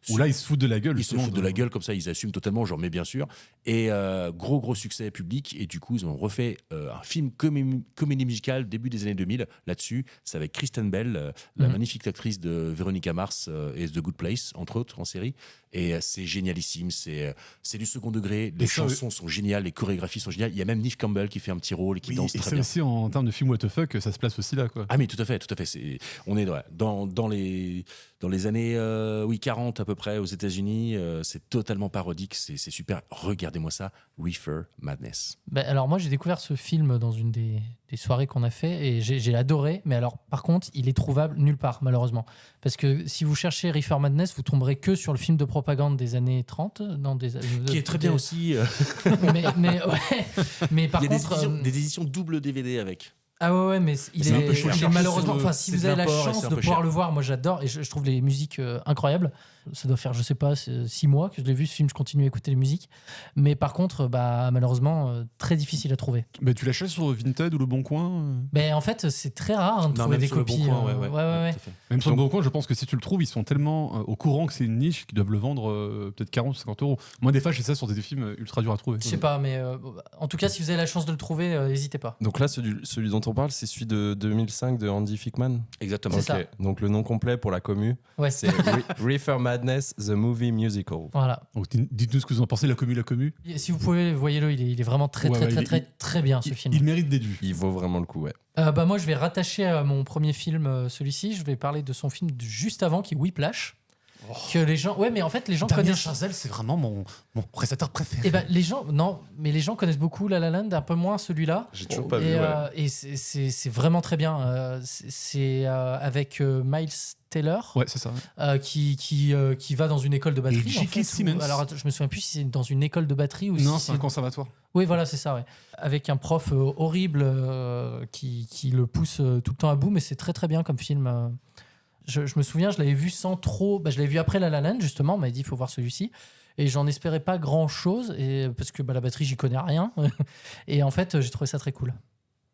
S6: Où là, ils se foutent de la gueule.
S8: Ils se foutent de la gueule, comme ça, ils assument totalement, j'en mets bien sûr. Et gros succès public. Et du coup, ils ont refait un film comédie musicale début des années 2000 là-dessus. C'est avec Kristen Bell, la magnifique actrice de Veronica Mars et The Good Place, entre autres, en série. Et c'est génialissime. C'est du second degré. Les chansons sont géniales, les chorégraphies sont géniales. Il y a même Neve Campbell qui fait un petit rôle et qui danse très bien.
S6: Et c'est aussi en termes de film what the fuck, ça se place aussi là, quoi.
S8: Ah mais tout à fait. On est dans les années 40 à peu près aux États-Unis. C'est totalement parodique, c'est super. Regardez-moi ça, Reefer Madness.
S7: Alors moi j'ai découvert ce film dans une des soirées qu'on a fait et j'ai adoré. Mais alors par contre il est trouvable nulle part malheureusement. Parce que si vous cherchez Reefer Madness, vous tomberez que sur le film de propagande des années 30.
S8: Qui est très bien aussi.
S7: mais par contre...
S8: Il y a des éditions double DVD avec.
S7: Ah ouais, mais il est malheureusement. Enfin, si vous avez la chance de pouvoir le voir, moi j'adore et je trouve les musiques incroyables. Ça doit faire, je sais pas, 6 mois que je l'ai vu ce film, je continue à écouter les musiques. Mais par contre, malheureusement, très difficile à trouver.
S6: Mais tu l'achètes sur Vinted ou Le Bon Coin
S7: En fait, c'est très rare de trouver des copies. Ouais.
S6: Même sur Le Bon Coin, je pense que si tu le trouves, ils sont tellement au courant que c'est une niche qu'ils doivent le vendre peut-être 40 ou 50 euros. Moi, des fois, j'ai ça sur des films ultra durs à trouver.
S7: Je sais pas, mais en tout cas, si vous avez la chance de le trouver, n'hésitez pas.
S10: Donc là, celui dont on parle, c'est celui de 2005 de Andy Fickman.
S8: Exactement.
S7: C'est ça.
S10: Donc le nom complet pour la commu, c'est Reefer Madness, The Movie Musical.
S7: Voilà.
S6: Donc, dites-nous ce que vous en pensez, la commu.
S7: Et si vous pouvez, voyez-le, il est vraiment très bien ce film.
S6: Il mérite d'être vu.
S10: Il vaut vraiment le coup, ouais.
S7: Moi, je vais rattacher à mon premier film celui-ci. Je vais parler de son film juste avant, qui est Whiplash. Que les gens, mais en fait les gens
S6: Damien
S7: connaissent.
S6: Chazelle, c'est vraiment mon réalisateur préféré.
S7: Les gens connaissent beaucoup La La Land, un peu moins celui-là.
S10: J'ai toujours pas vu.
S7: Et c'est vraiment très bien. C'est avec Miles Taylor.
S6: Ouais, c'est ça.
S7: Qui va dans une école de batterie.
S6: J.K. Simmons.
S7: Alors je me souviens plus si c'est dans une école de batterie ou
S6: non,
S7: si
S6: c'est un conservatoire.
S7: Oui, voilà, c'est ça. Ouais. Avec un prof horrible qui le pousse tout le temps à bout, mais c'est très très bien comme film. Je me souviens, je l'avais vu sans trop. Je l'avais vu après La La Land, justement. On m'avait dit il faut voir celui-ci. Et j'en espérais pas grand chose. Parce que la batterie, j'y connais rien. Et en fait, j'ai trouvé ça très cool.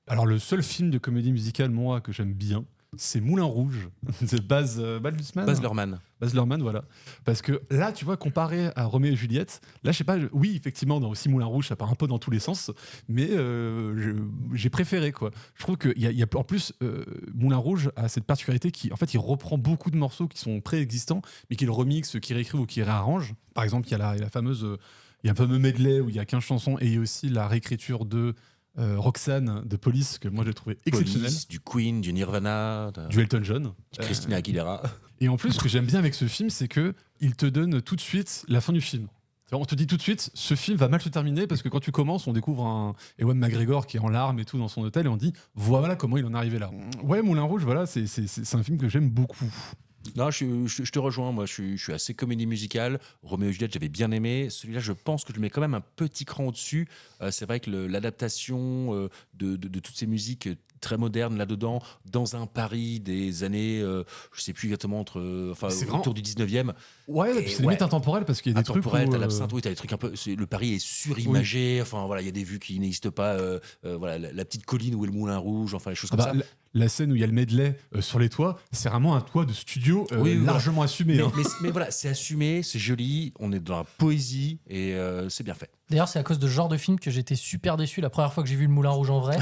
S6: Alors, le seul film de comédie musicale, moi, que j'aime bien, c'est Moulin Rouge de Baz Luhrmann. Baz Luhrmann, voilà. Parce que là, tu vois, comparé à Roméo et Juliette, là, je sais pas, oui, effectivement, dans aussi Moulin Rouge, ça part un peu dans tous les sens, mais j'ai préféré, quoi. Je trouve qu'il y a en plus, Moulin Rouge a cette particularité qui, en fait, il reprend beaucoup de morceaux qui sont préexistants, mais qu'il remixe, qu'il réécrit ou qu'il réarrange. Par exemple, il y a la fameuse, il y a un fameux medley où il y a 15 chansons, et il y a aussi la réécriture de Roxane de Police, que moi j'ai trouvé exceptionnel.
S8: Du Queen, du Nirvana,
S6: du Elton John,
S8: Christina Aguilera.
S6: Et en plus, ce que j'aime bien avec ce film, c'est que il te donne tout de suite la fin du film. On te dit tout de suite, ce film va mal se terminer parce que quand tu commences, on découvre un Ewan McGregor qui est en larmes et tout dans son hôtel et on dit voilà comment il en est arrivé là. Ouais, Moulin Rouge, voilà, c'est un film que j'aime beaucoup.
S8: Non, je te rejoins. Moi, je suis assez comédie musicale. Roméo et Juliette, j'avais bien aimé. Celui-là, je pense que je le mets quand même un petit cran au-dessus. C'est vrai que l'adaptation de toutes ces musiques très modernes là-dedans, dans un Paris des années, je sais plus exactement, autour du 19e.
S6: Ouais, et puis c'est limite intemporel parce qu'il y a des trucs où...
S8: T'as l'absinthe, oui, t'as des trucs un peu... Le Paris est surimagé, oui. Enfin, voilà, il y a des vues qui n'existent pas. Voilà, la petite colline où est le Moulin Rouge, enfin, les choses comme ça.
S6: La scène où il y a le medley sur les toits, c'est vraiment un toit de studio largement assumé.
S8: Mais voilà, c'est assumé, c'est joli, on est dans la poésie et c'est bien fait.
S7: D'ailleurs, c'est à cause de ce genre de film que j'étais super déçu la première fois que j'ai vu le Moulin Rouge en vrai.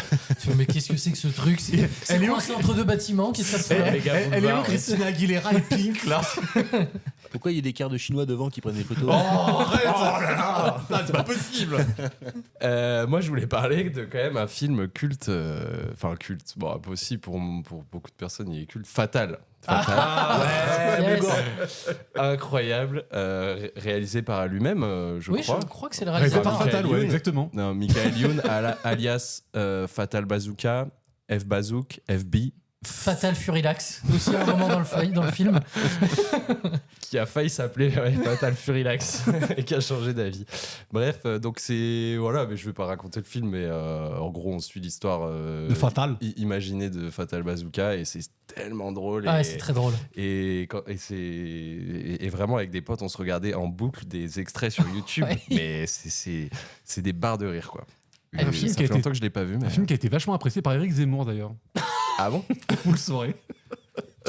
S7: Mais qu'est-ce que c'est que ce truc? C'est coincé entre deux bâtiments. Qu'est-ce que ça se fait?
S6: Elle est où Christina Aguilera et Pink là?
S8: Pourquoi il y a des quarts de Chinois devant qui prennent des photos?
S6: Oh, arrête! Oh là là! C'est pas possible!
S10: Moi, je voulais parler de quand même un film culte. Enfin, culte. Bon, impossible pour beaucoup de personnes, il est culte. Fatal. Incroyable, réalisé par lui-même, je crois.
S7: Oui, je crois que c'est le réalisateur.
S6: Fatal, ouais, exactement.
S10: Non, Michael Youn, alias Fatal Bazooka, F Bazook, FB,
S7: Fatal Furilax, aussi un moment dans le film.
S10: Qui a failli s'appeler Fatal Furilax et qui a changé d'avis. Bref, donc c'est voilà, mais je vais pas raconter le film, mais en gros on suit l'histoire
S6: de Fatal
S10: imaginée de Fatal Bazooka et c'est tellement drôle.
S7: Ah ouais, c'est très drôle.
S10: Et vraiment avec des potes on se regardait en boucle des extraits sur YouTube, ouais. Mais c'est des barres de rire quoi.
S6: Un film
S10: ça fait longtemps que je l'ai pas vu. Mais...
S6: Un film qui a été vachement apprécié par Éric Zemmour d'ailleurs.
S10: Ah bon?
S6: Vous le saurez.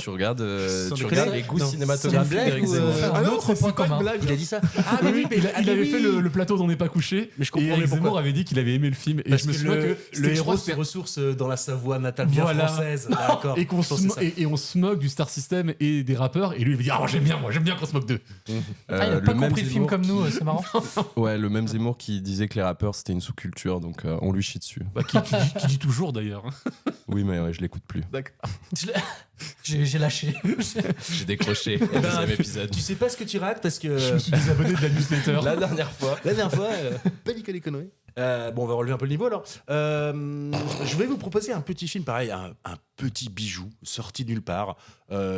S10: Tu regardes les goûts cinématographiques d'Éric Zemmour.
S7: Un autre point commun.
S8: Il a dit ça.
S6: Ah oui, mais il avait fait le plateau d'On n'est pas couché.
S8: Mais je comprends.
S6: Et Éric Zemmour avait dit qu'il avait aimé le film. Et
S8: parce
S6: je me souviens que
S8: le héros se ressource dans la Savoie natale bien française. D'accord.
S6: Et on se moque du Star System et des rappeurs. Et lui il dit ah j'aime bien qu'on se moque d'eux.
S7: Il a pas compris le film comme nous, c'est marrant.
S10: Ouais, le même Zemmour qui disait que les rappeurs c'était une sous-culture, donc on lui chie dessus.
S6: Qui dit toujours d'ailleurs.
S10: Oui, mais je l'écoute plus.
S6: D'accord.
S7: J'ai lâché.
S10: J'ai décroché au deuxième épisode.
S8: Tu sais pas ce que tu rates parce que
S6: je me suis désabonné de la newsletter.
S10: La dernière fois,
S8: pas dit que les conneries. Bon, on va relever un peu le niveau alors. Je vais vous proposer un petit film pareil, un petit bijou sorti de nulle part.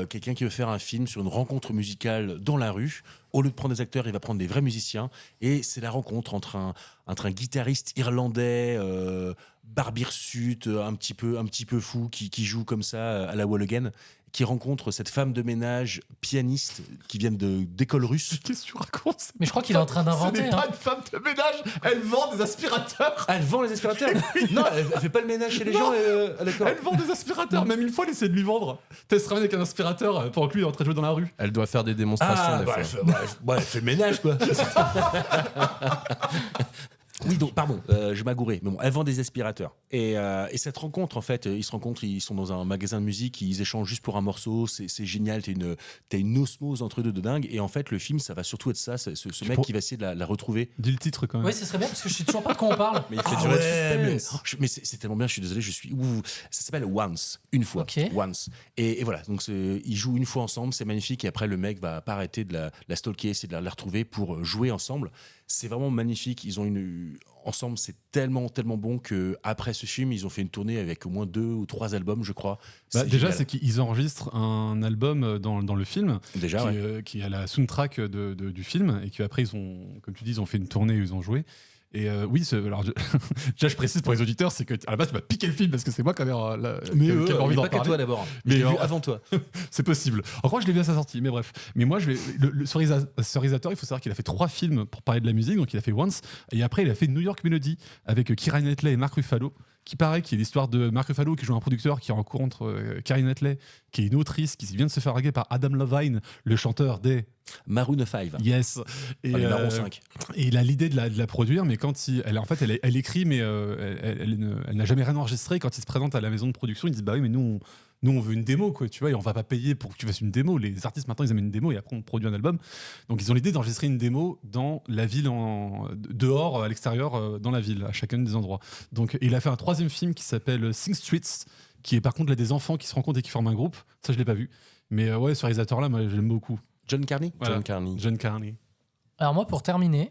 S8: Quelqu'un qui veut faire un film sur une rencontre musicale dans la rue. Au lieu de prendre des acteurs, il va prendre des vrais musiciens. Et c'est la rencontre entre un guitariste irlandais, barbirsute, un petit peu fou, qui joue comme ça à la Wall Again, qui rencontre cette femme de ménage pianiste qui vient d'école russe.
S6: Qu'est-ce que tu racontes?
S7: Mais je crois qu'il est en train d'inventer.
S6: Ce n'est pas une femme de ménage, elle vend des aspirateurs.
S8: Elle vend les aspirateurs? Non, elle fait pas le ménage chez les gens à l'école.
S6: Elle vend des aspirateurs, même une fois elle essaie de lui vendre. Elle se ramène avec un aspirateur pendant que lui est en train de jouer dans la rue.
S10: Elle doit faire des démonstrations des fois.
S8: Elle fait le ménage quoi. Oui, donc, pardon, je m'agourais. Mais bon, elle vend des aspirateurs. Et cette rencontre, en fait, ils se rencontrent, ils sont dans un magasin de musique, ils échangent juste pour un morceau, c'est génial, t'as une osmose entre eux deux de dingue. Et en fait, le film, ça va surtout être ça, ce mec qui va essayer de la retrouver.
S6: Dis le titre quand même.
S7: Oui, ce serait bien, parce que je sais toujours pas de quoi on parle.
S10: Mais il fait durer le suspense.
S8: Mais c'est tellement bien, je suis désolé, ça s'appelle Once, une fois.
S7: Okay.
S8: Once. Et voilà, donc ils jouent une fois ensemble, c'est magnifique. Et après, le mec va pas arrêter de la stalker, essayer de la retrouver pour jouer ensemble. C'est vraiment magnifique. Ils ont ensemble, c'est tellement bon que après ce film, ils ont fait une tournée avec au moins 2 ou 3 albums, je crois.
S6: Déjà, c'est qu'ils enregistrent un album dans le film,
S8: déjà,
S6: qui a la soundtrack du film, et qu'après ils ont, comme tu dis, ils ont fait une tournée, ils ont joué. Et oui, alors déjà je précise pour les auditeurs, c'est que à la base tu m'as piqué le film parce que c'est moi qui avais envie d'en
S8: pas
S6: parler.
S8: Que toi d'abord.
S6: Mais
S8: vu avant toi.
S6: C'est possible. En crois que je l'ai vu à sa sortie, mais bref. Mais moi le réalisateur, il faut savoir qu'il a fait 3 films pour parler de la musique, donc il a fait Once et après il a fait New York Melody avec Keira Knightley et Mark Ruffalo. Qui paraît qu'il y a l'histoire de Mark Ruffalo qui joue un producteur qui rencontre Keira Knightley, qui est une autrice qui vient de se faire draguer par Adam Levine, le chanteur des
S8: Maroon 5.
S6: Yes. Et
S8: les Maroon 5.
S6: Et il a l'idée de la produire, mais quand elle écrit, mais elle n'a jamais rien enregistré. Quand il se présente à la maison de production, ils disent bah oui, mais nous on veut une démo, quoi, tu vois, et on va pas payer pour que tu fasses une démo. Les artistes maintenant ils amènent une démo et après on produit un album. Donc ils ont l'idée d'enregistrer une démo dans la ville, dehors, à l'extérieur, dans la ville, à chacun des endroits. Donc il a fait un 3e film qui s'appelle Sing Streets, qui est par contre là des enfants qui se rencontrent et qui forment un groupe. Ça je l'ai pas vu, mais ouais, ce réalisateur là, moi j'aime beaucoup.
S8: John Carney.
S6: Voilà.
S10: John
S6: Carney.
S7: Alors moi, pour terminer,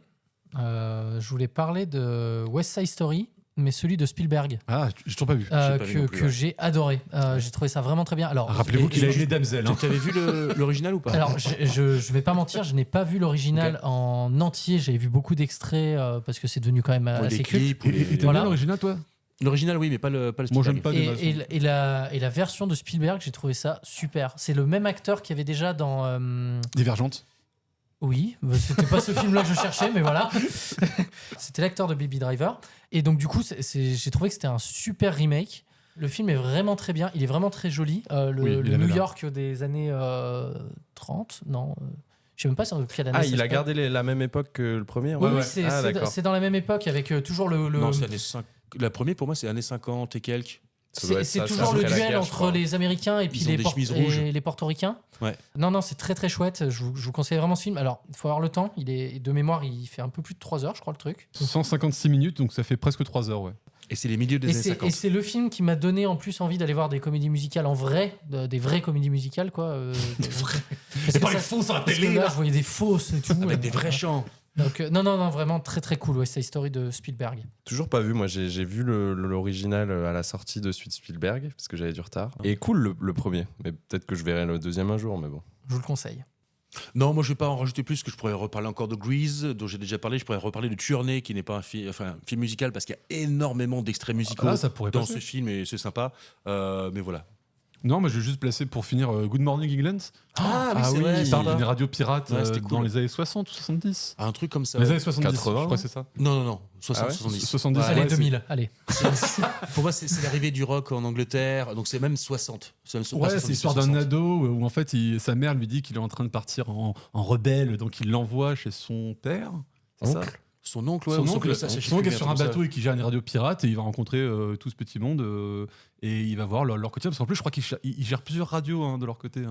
S7: je voulais parler de West Side Story, mais celui de Spielberg.
S6: Ah, j'ai toujours pas vu.
S7: Que j'ai adoré. J'ai trouvé ça vraiment très bien. Alors,
S6: rappelez-vous qu'il a aimé Damsel.
S8: Tu avais vu l'original ou pas?
S7: Alors, je vais pas mentir, je n'ai pas vu l'original en entier. J'avais vu beaucoup d'extraits parce que c'est devenu quand même assez culte.
S6: Et t'as bien l'original, toi?
S8: L'original, oui, mais pas le Spielberg.
S6: Moi, j'aime pas
S7: et la version de Spielberg, j'ai trouvé ça super. C'est le même acteur qui avait déjà dans
S6: Divergente.
S7: Oui, c'était pas ce film-là que je cherchais, mais voilà. C'était l'acteur de Baby Driver. Et donc, du coup, j'ai trouvé que c'était un super remake. Le film est vraiment très bien. Il est vraiment très joli. Le New York des années 30, non. Je sais même pas quelle année.
S10: Ah, il a gardé la même époque que le premier.
S7: Oui, c'est dans la même époque avec toujours le.
S8: Non, c'est années 50. La première, pour moi, c'est années 50 et quelques.
S7: C'est toujours le duel entre les Américains et puis les Portoricains.
S8: Ouais.
S7: Non, c'est très très chouette. Je vous conseille vraiment ce film. Alors, il faut avoir le temps. De mémoire, il fait un peu plus de 3 heures, je crois, le truc.
S6: 156 minutes, donc ça fait presque 3 heures, ouais.
S8: Et c'est les milieux des années 50.
S7: Et c'est le film qui m'a donné en plus envie d'aller voir des comédies musicales en vrai, des vraies comédies musicales, quoi.
S6: C'est pas les fausses à la télé,
S7: là. Je voyais des fausses et tout.
S8: Avec des vrais chants.
S7: Donc, non, vraiment très très cool, West Side Story de Spielberg.
S10: Toujours pas vu, moi j'ai vu l'original à la sortie de suite Spielberg, parce que j'avais du retard. Et cool le premier, mais peut-être que je verrai le deuxième un jour, mais bon.
S7: Je vous le conseille.
S8: Non, moi je vais pas en rajouter plus, que je pourrais reparler encore de Grease, dont j'ai déjà parlé. Je pourrais reparler de Tuernay, qui n'est pas un film musical, parce qu'il y a énormément d'extraits musicaux
S6: ça pourrait
S8: dans
S6: passer.
S8: ce film et c'est sympa. Mais voilà.
S6: Non, mais je vais juste placer pour finir Good Morning England.
S8: Ah
S10: oui, c'est vrai,
S6: Qui parle d'une radio pirate
S8: Ouais,
S6: dans les années 60 ou 70.
S8: Un truc comme ça.
S6: Les années 70,
S10: 80,
S6: je crois que c'est ça.
S8: Non. 60,
S10: Ah ouais
S8: 70.
S6: 70,
S7: Allez,
S6: ouais,
S7: 2000, allez.
S8: Pour moi, c'est l'arrivée du rock en Angleterre, donc c'est même 60.
S6: Ouais, c'est l'histoire d'un ado où en fait sa mère lui dit qu'il est en train de partir en rebelle, donc il l'envoie chez son père. C'est ça.
S8: Son oncle, ouais.
S6: Son
S8: ou
S6: oncle,
S8: ça, je sais
S6: son oncle
S8: plus,
S6: est sur un
S8: comme ça.
S6: bateau et qui gère une radio pirate et il va rencontrer tout ce petit monde et il va voir leur quotidien. Parce qu'en plus, je crois qu'ils gèrent plusieurs radios de leur côté.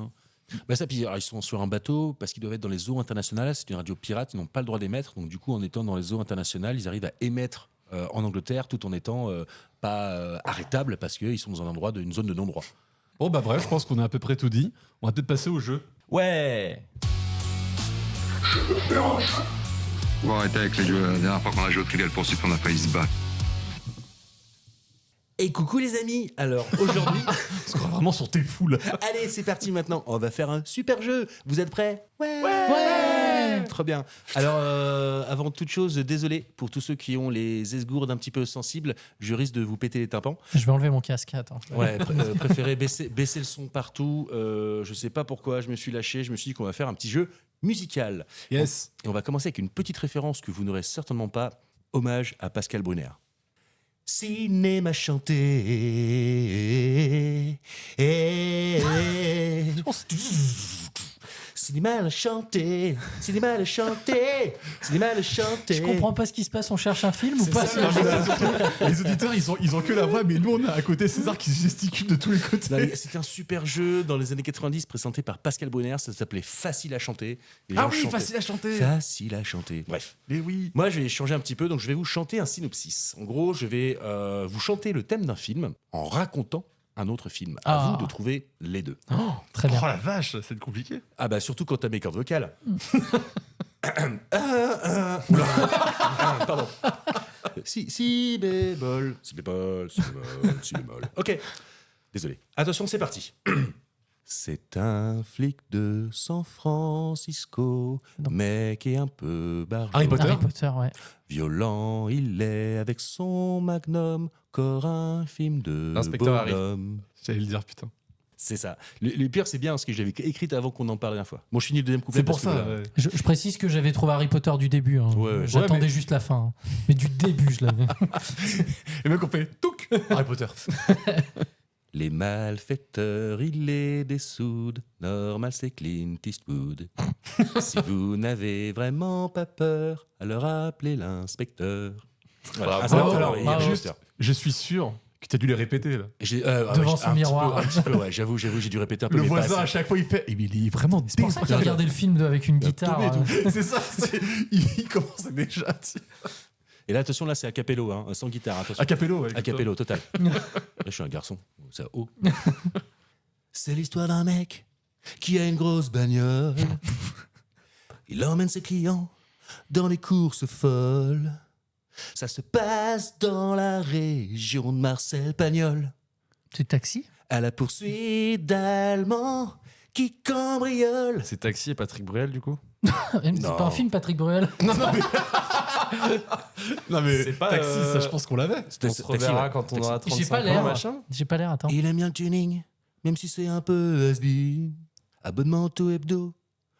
S8: Bah ça, puis alors, ils sont sur un bateau parce qu'ils doivent être dans les eaux internationales. C'est une radio pirate, ils n'ont pas le droit d'émettre. Donc du coup, en étant dans les eaux internationales, ils arrivent à émettre en Angleterre tout en étant pas arrêtables parce qu'ils sont dans un endroit, une zone de non-droit.
S6: Bon, bah bref, je pense qu'on a à peu près tout dit. On va peut-être passer au jeu.
S10: Ouais.
S11: Faut arrêter avec les jeux. La dernière fois qu'on a joué au Trivial Pursuit, on a failli se battre.
S8: Et coucou les amis. Alors aujourd'hui,
S6: Parce qu'on est vraiment sur tes foules.
S8: allez, c'est parti maintenant. On va faire un super jeu. Vous êtes prêts ? Ouais. Très bien. Alors, avant toute chose, désolé pour tous ceux qui ont les esgourdes un petit peu sensibles. Je risque de vous péter les tympans.
S7: Je vais enlever mon casque, attends.
S8: Ouais, préférez baisser le son partout. Je sais pas pourquoi je me suis lâché. Je me suis dit qu'on va faire un petit jeu musical.
S6: Yes.
S8: Et on va commencer avec une petite référence que vous n'aurez certainement pas. Hommage à Pascal Brunner. Cinéma chanté. Cinéma le chanté. Cinéma le chanté. Cinéma le chanté.
S7: Je comprends pas ce qui se passe, on cherche un film ou pas
S6: Les auditeurs, ils ont que la voix, mais nous, on a à côté César qui gesticule de tous les côtés.
S8: Non, c'était un super jeu dans les années 90 présenté par Pascal Brunner. Ça s'appelait Facile à chanter. Les gens chantaient.
S6: facile à chanter.
S8: Facile à chanter. Bref.
S6: Mais oui.
S8: Moi, je vais changer un petit peu, donc je vais vous chanter un synopsis. En gros, je vais vous chanter le thème d'un film en racontant un autre film. À vous de trouver les deux.
S7: Très bien.
S6: Oh la vache, c'est compliqué.
S8: Ah bah surtout quand t'as mes cordes vocales. Pardon. Si bémol, si bémol, si bémol, si bémol. Ok. Désolé. Attention, c'est parti. C'est un flic de San Francisco, mec est un peu barjot.
S6: Harry Potter.
S7: Harry Potter, ouais.
S8: Violent, il est avec son magnum, encore un film de
S10: L'inspecteur Harry.
S8: bonhomme.
S6: J'allais le dire, putain.
S8: C'est ça. Le pire, c'est bien parce que je l'avais écrit avant qu'on en parle la dernière fois. Bon, je finis le deuxième couplet.
S6: C'est pour
S8: parce que
S6: ça.
S8: voilà.
S6: Ouais.
S7: Je précise que j'avais trouvé Harry Potter du début.
S8: Ouais.
S7: J'attendais
S6: Ouais, mais-
S7: juste la fin. Mais du début, je l'avais.
S6: Et mec, on fait touc Harry Potter.
S8: Les malfaiteurs, il les dessoude. Normal, c'est Clint Eastwood. Si vous n'avez vraiment pas peur, alors appelez l'inspecteur. Voilà.
S10: Bravo.
S8: Ah,
S6: Alors,
S8: il y a
S6: juste,
S8: Potter.
S6: je suis sûr que t'as dû les répéter là.
S7: Devant son miroir.
S8: Un petit peu, ouais, j'avoue, j'ai dû répéter un peu.
S6: Le
S8: mais pas
S6: voisin,
S8: assez.
S6: à chaque fois, il fait. Il est vraiment
S7: C'est pour ça qu'il a regardé le film avec une guitare.
S6: C'est ça. Il commence déjà.
S8: Et là, attention, là, c'est a cappello, hein, sans guitare. Attention.
S6: A cappello, ouais.
S8: A cappello, total. Là, je suis un garçon. C'est haut. C'est l'histoire d'un mec qui a une grosse bagnole. Il emmène ses clients dans les courses folles. Ça se passe dans la région de Marcel-Pagnol.
S7: C'est Taxi.
S8: À la poursuite d'Allemands qui cambriolent.
S10: C'est Taxi et Patrick Bruel, du coup.
S7: C'est pas un film, Patrick Bruel.
S6: Non mais
S10: C'est pas,
S6: Taxi, ça je pense qu'on l'avait.
S10: On se reverra quand on aura
S7: J'ai
S10: 35
S7: pas
S10: ans,
S7: l'air.
S10: machin.
S7: J'ai pas l'air, attends.
S8: Il aime bien le tuning, même si c'est un peu has-been. Abonnement auto hebdo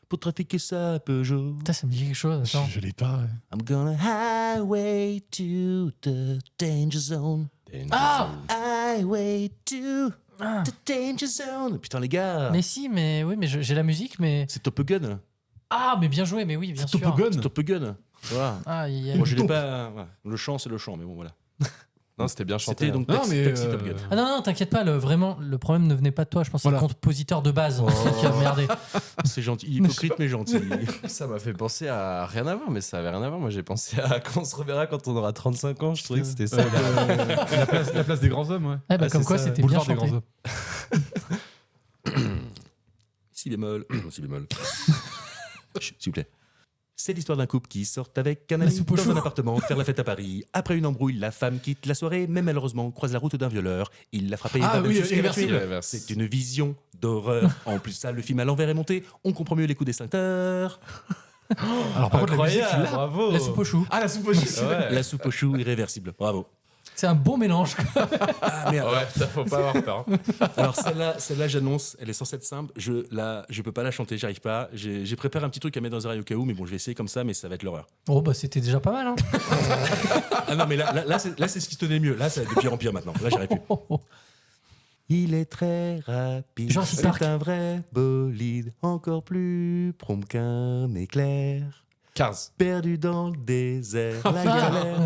S8: pour trafiquer sa Peugeot.
S7: Putain, ça me dit quelque chose. Attends.
S6: Je l'ai pas. Ouais.
S8: I'm gonna highway to the danger zone.
S7: Ah
S8: Highway to
S7: Ah.
S8: the danger zone. Putain les gars,
S7: Mais si, mais oui, mais j'ai la musique, mais.
S8: c'est Top Gun.
S7: Ah, mais bien joué, mais oui, bien sûr.
S6: Top Gun.
S8: C'est Top Gun. Voilà.
S7: Ah,
S8: Moi je l'ai pas. Voilà. Le chant c'est le chant, mais bon voilà.
S10: Non, c'était bien chanté.
S8: C'était donc
S6: Non,
S8: Taxi,
S6: mais,
S8: Taxi, Top Gun.
S7: Ah non, t'inquiète pas, vraiment, le problème ne venait pas de toi. Je pense que c'est
S6: Voilà.
S7: le compositeur de base qui a merdé.
S8: C'est gentil, hypocrite mais gentil.
S10: Ça m'a fait penser à rien à voir, mais ça avait rien à voir. Moi, j'ai pensé à quand on se reverra quand on aura 35 ans. Je trouvais que c'était ça.
S6: La place des grands hommes, ouais.
S7: Eh bah,
S10: Ah,
S7: comme
S10: c'est
S7: quoi,
S10: ça,
S7: c'était bien
S6: Boulevard des
S7: chanté.
S6: grands hommes.
S8: Si bémol. Si bémol. Chut, s'il vous plaît. C'est l'histoire d'un couple qui sort avec un
S7: La
S8: ami
S7: soupe au
S8: dans
S7: chou.
S8: un appartement faire la fête à Paris. Après une embrouille, la femme quitte la soirée, mais malheureusement croise la route d'un violeur. Il l'a frappé.
S6: Ah oui,
S8: jusqu'à la tuer.
S10: irréversible.
S8: C'est une vision d'horreur. En plus ça, le film à l'envers est monté. On comprend mieux les coups des inclinteurs.
S6: Alors par contre, la musique,
S10: Incroyable,
S6: là,
S10: bravo.
S7: La soupe au chou.
S6: ah la soupe au chou.
S10: Ouais.
S8: La soupe au chou irréversible. Bravo.
S7: C'est un bon mélange.
S8: Ah merde.
S10: Ouais, putain, faut pas avoir peur.
S8: Alors celle-là, j'annonce, elle est censée être simple. Je peux pas la chanter, j'arrive pas. J'ai préparé un petit truc à mettre dans les oreilles au cas où, mais bon, je vais essayer comme ça, mais ça va être l'horreur.
S7: Oh, bah c'était déjà pas mal. Hein.
S8: Ah non, mais là, c'est ce qui se tenait mieux. Là, ça va de pire en pire maintenant. Là, j'arrive plus. Il est très rapide.
S7: Jurassic
S8: C'est
S7: Park.
S8: un vrai bolide, encore plus prompt qu'un éclair.
S10: Cars.
S8: Perdu dans le désert, la galère.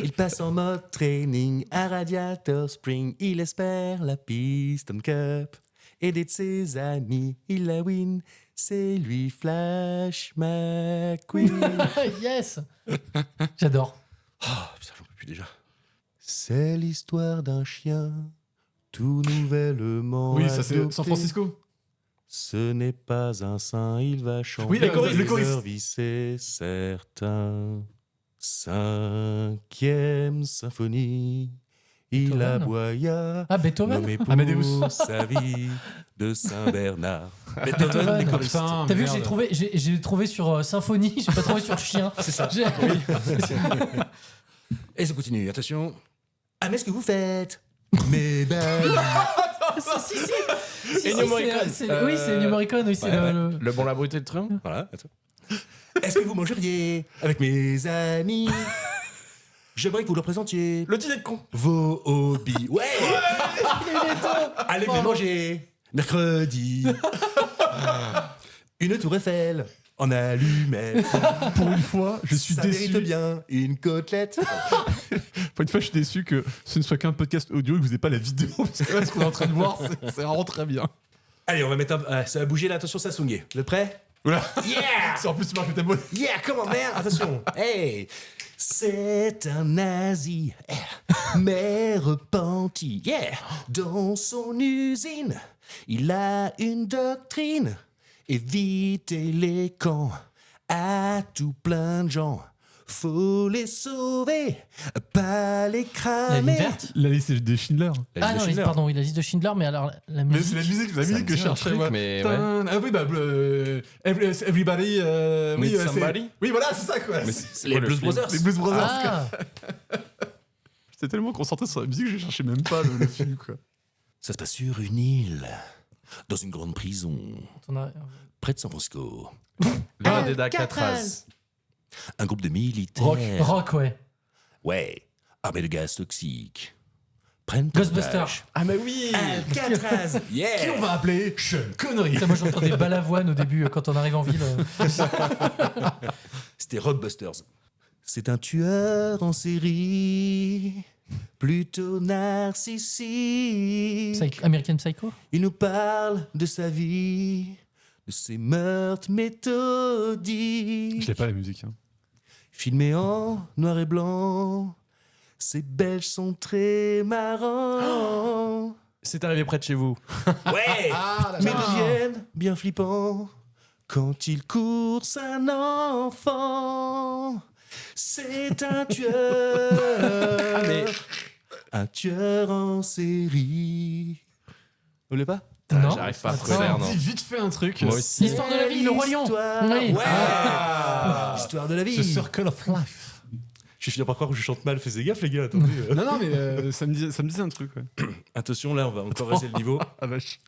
S8: Il passe en mode training à Radiator Spring. Il espère la Piston Cup. Aidé de ses amis, il la win. C'est lui Flash McQueen.
S7: Yes. J'adore.
S8: Ah, putain, j'en peux plus déjà. C'est l'histoire d'un chien, tout nouvellement
S6: Oui, ça c'est
S8: adopté.
S6: San Francisco.
S8: Ce n'est pas un saint, il va chanter.
S6: Oui, le choriste, le
S8: des
S6: choriste.
S8: heures, vie, c'est certain. 5e symphonie. Il
S7: Beethoven.
S8: aboya.
S7: Ah, Beethoven.
S8: Nommé pour
S6: Amadeus.
S8: sa vie de Saint-Bernard.
S7: Beethoven.
S8: les choristes.
S6: Putain,
S7: T'as vu,
S6: merde.
S7: j'ai trouvé sur Symphonie, j'ai pas trouvé sur Chien.
S8: C'est ça. Et ça continue, attention. Ah, mais ce que vous faites, mes belles.
S7: Si, si. Si,
S10: Ennio
S7: si,
S10: Morricone.
S7: oui, c'est Ennio Morricone, oui, c'est le-
S10: Le bon, la brute et le truand.
S8: Voilà, attends. Est-ce que vous mangeriez avec mes amis? J'aimerais que vous leur présentiez
S10: Le dîner de con.
S8: vos hobbies. Ouais, allez, venez manger. Mercredi. Une tour Eiffel en allumette.
S6: Pour une fois, je suis
S8: Ça
S6: déçu.
S8: mérite bien une côtelette.
S6: Pour une fois, je suis déçu que ce ne soit qu'un podcast audio et que vous n'ayez pas la vidéo. Parce que là, ce qu'on est en train de voir, c'est vraiment très bien.
S8: Allez, on va mettre un... ça va bouger là, attention, ça a swingé. Vous êtes prêts?
S6: Voilà.
S8: Yeah!
S6: C'est en plus, tu marques le tempo.
S8: Yeah, come on, man! Attention! Hey! C'est un nazi, mais repenti, yeah! Dans son usine, il a une doctrine. Éviter les camps à tout plein de gens. Faut les sauver, pas les
S7: La ligne
S8: cramer.
S7: verte.
S6: La liste des Schindler.
S7: Ah non, pardon, oui, la liste de Schindler, mais alors la
S6: Mais
S7: musique.
S6: c'est la
S10: Ça
S6: musique
S10: me
S6: que je
S10: dit un
S6: cherchais.
S10: truc,
S6: moi.
S10: mais
S6: Tain, ah oui, bah, everybody.
S10: Need
S6: c'est-
S10: somebody.
S6: Oui, voilà, c'est ça quoi.
S10: Mais
S6: C'est-
S10: c'est
S8: Les
S10: quoi, le
S8: Blues
S10: film
S8: Brothers.
S6: Les Blues Brothers.
S7: Ah,
S6: J'étais tellement concentré sur la musique que je cherchais même pas le film quoi.
S8: Ça se passe sur une île, dans une grande prison,
S7: on a-
S8: près de San Francisco.
S10: Leonardo DiCaprio.
S8: Un groupe de militaires.
S7: Rock, ouais.
S8: Ouais, armés de gaz toxiques. Prennent
S7: Ghostbusters.
S8: otage.
S6: Ah, mais oui.
S8: Alcatraz. Yeah.
S6: Qui on va appeler Sean Connery.
S7: Putain, moi j'entends des balavoines au début quand on arrive en ville.
S8: C'était Rockbusters. C'est un tueur en série, plutôt narcissique.
S7: American Psycho.
S8: Il nous parle de sa vie, de ses meurtres méthodiques.
S6: Je l'ai pas la musique. Hein.
S8: Filmé en noir et blanc, ces Belges sont très marrants.
S10: C'est arrivé près de chez vous.
S8: Ouais, mais deviennent bien flippants quand ils coursent un enfant. C'est un tueur, un tueur en série. Vous voulez pas?
S7: Non.
S10: J'arrive pas à
S7: Attends.
S10: trouver l'air, non.
S6: Dis vite fait un truc.
S10: Moi aussi.
S7: L'histoire de la vie, le Roi Lion.
S8: L'histoire-
S7: Oui.
S8: Ouais.
S6: Ah.
S8: L'histoire de la vie.
S6: The Circle of Life.
S8: Je vais finir par croire que je chante mal. Fais gaffe, les gars. Attendez.
S6: Non, non, mais ça me disait un truc. Ouais.
S8: Attention, là, on va encore raiser le niveau.
S6: Ah vache.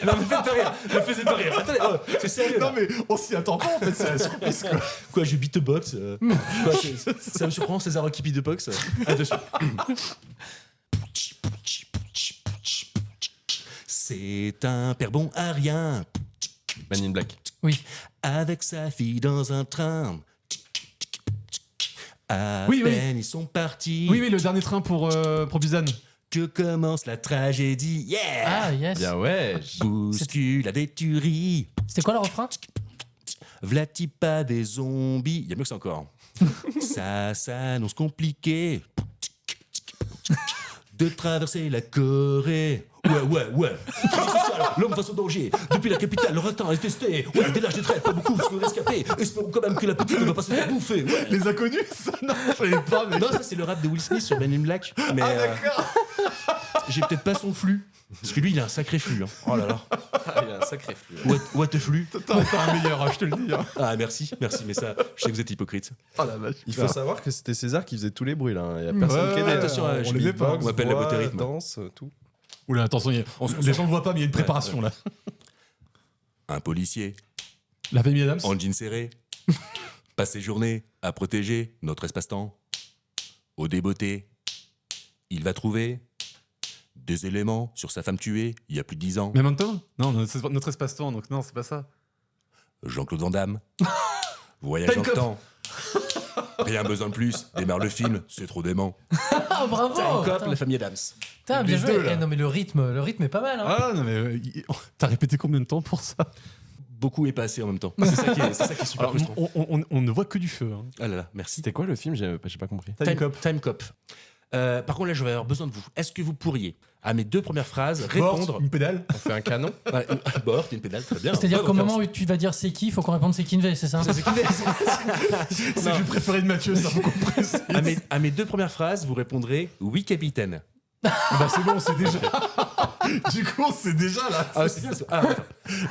S8: Non, mais faites pas rire. Ne faisez pas rire. Attendez, oh, c'est sérieux.
S6: Non,
S8: là.
S6: mais on s'y attend pas en fait, c'est la surprise quoi.
S8: Quoi, je beatbox quoi, ça me surprend, César Rocky beatbox. Attention. C'est un père bon à rien.
S10: Man in Black.
S7: Oui.
S8: Avec sa fille dans un train. À
S6: Oui, oui.
S8: peine ils sont partis.
S6: Oui, oui, le dernier train pour Busan.
S8: Que commence la tragédie. Yeah.
S7: Ah, yes.
S10: Bien ouais.
S8: Bouscule à des tueries.
S7: C'était quoi le refrain?
S8: Vlati pas des zombies. Il y a mieux que ça encore. Ça s'annonce compliqué. De traverser la Corée. Ouais. Critique sociale, l'homme face au danger. Depuis la capitale, le ratin est testé. Ouais, dès l'âge des traites, pas beaucoup se rescapés. Espérons quand même que la petite ne va pas se faire bouffer. Ouais.
S6: Les inconnus, ça, non, je savais pas. Mais...
S8: Non, ça, c'est le rap de Will Smith sur Men in Black. Mais,
S6: d'accord.
S8: J'ai peut-être pas son flux. Parce que lui, il a un sacré flux. Hein. Oh là là.
S10: Il a un sacré flux.
S8: What a flux.
S6: T'as un meilleur, hein, je te le dis. Hein.
S8: Ah, merci, mais ça, je sais que vous êtes hypocrite.
S6: Oh la vache.
S10: Il faut savoir que c'était César qui faisait tous les bruits là. Il y a personne qui aidait.
S8: Attention,
S10: on
S8: les
S10: beatbox,
S8: on m'appelle la beauté
S10: voix,
S8: rythme.
S10: danse, tout.
S6: Oula, attention, les gens ne voient pas, mais il y a une préparation là.
S8: Un policier,
S6: La famille Adams.
S8: en jean serré, passe ses journées à protéger notre espace-temps. Au débeauté, il va trouver des éléments sur sa femme tuée il y a plus de 10 ans.
S6: Memento ? Non, notre espace-temps, donc non, c'est pas ça.
S8: Jean-Claude Van Damme, voyage dans le temps. Rien besoin de plus, démarre le film, c'est trop dément.
S7: Ah, bravo.
S8: Time Cop,
S7: Putain.
S8: la famille Adams.
S7: Putain, bien
S6: Les
S7: joué.
S6: deux, là.
S7: Non, mais le rythme est pas mal. Hein.
S6: Ah non, mais t'as répété combien de temps pour ça ?
S8: Beaucoup est passé en même temps. C'est ça qui est super
S6: Alors,
S8: frustrant.
S6: on ne voit que du feu. Hein.
S8: Ah là là, merci.
S10: C'était quoi le film? J'ai pas compris.
S8: Time Cop. Par contre, là, je vais avoir besoin de vous. Est-ce que vous pourriez, à mes 2 premières phrases, répondre...
S6: Une pédale.
S10: On fait un canon.
S8: Bord, une pédale, très bien.
S7: C'est-à-dire
S8: Bonne
S7: qu'au moment
S8: référence.
S7: où tu vas dire c'est qui, il faut qu'on réponde c'est Kinvey, c'est ça?
S8: C'est Kinvey.
S6: C'est que j'ai préféré de Mathieu, ça faut qu'on précise.
S8: À mes 2 premières phrases, vous répondrez « Oui, capitaine
S6: Bah c'est bon, c'est déjà. Du coup, c'est déjà là. ».
S8: Ah, c'est bien ça. Ah, attends.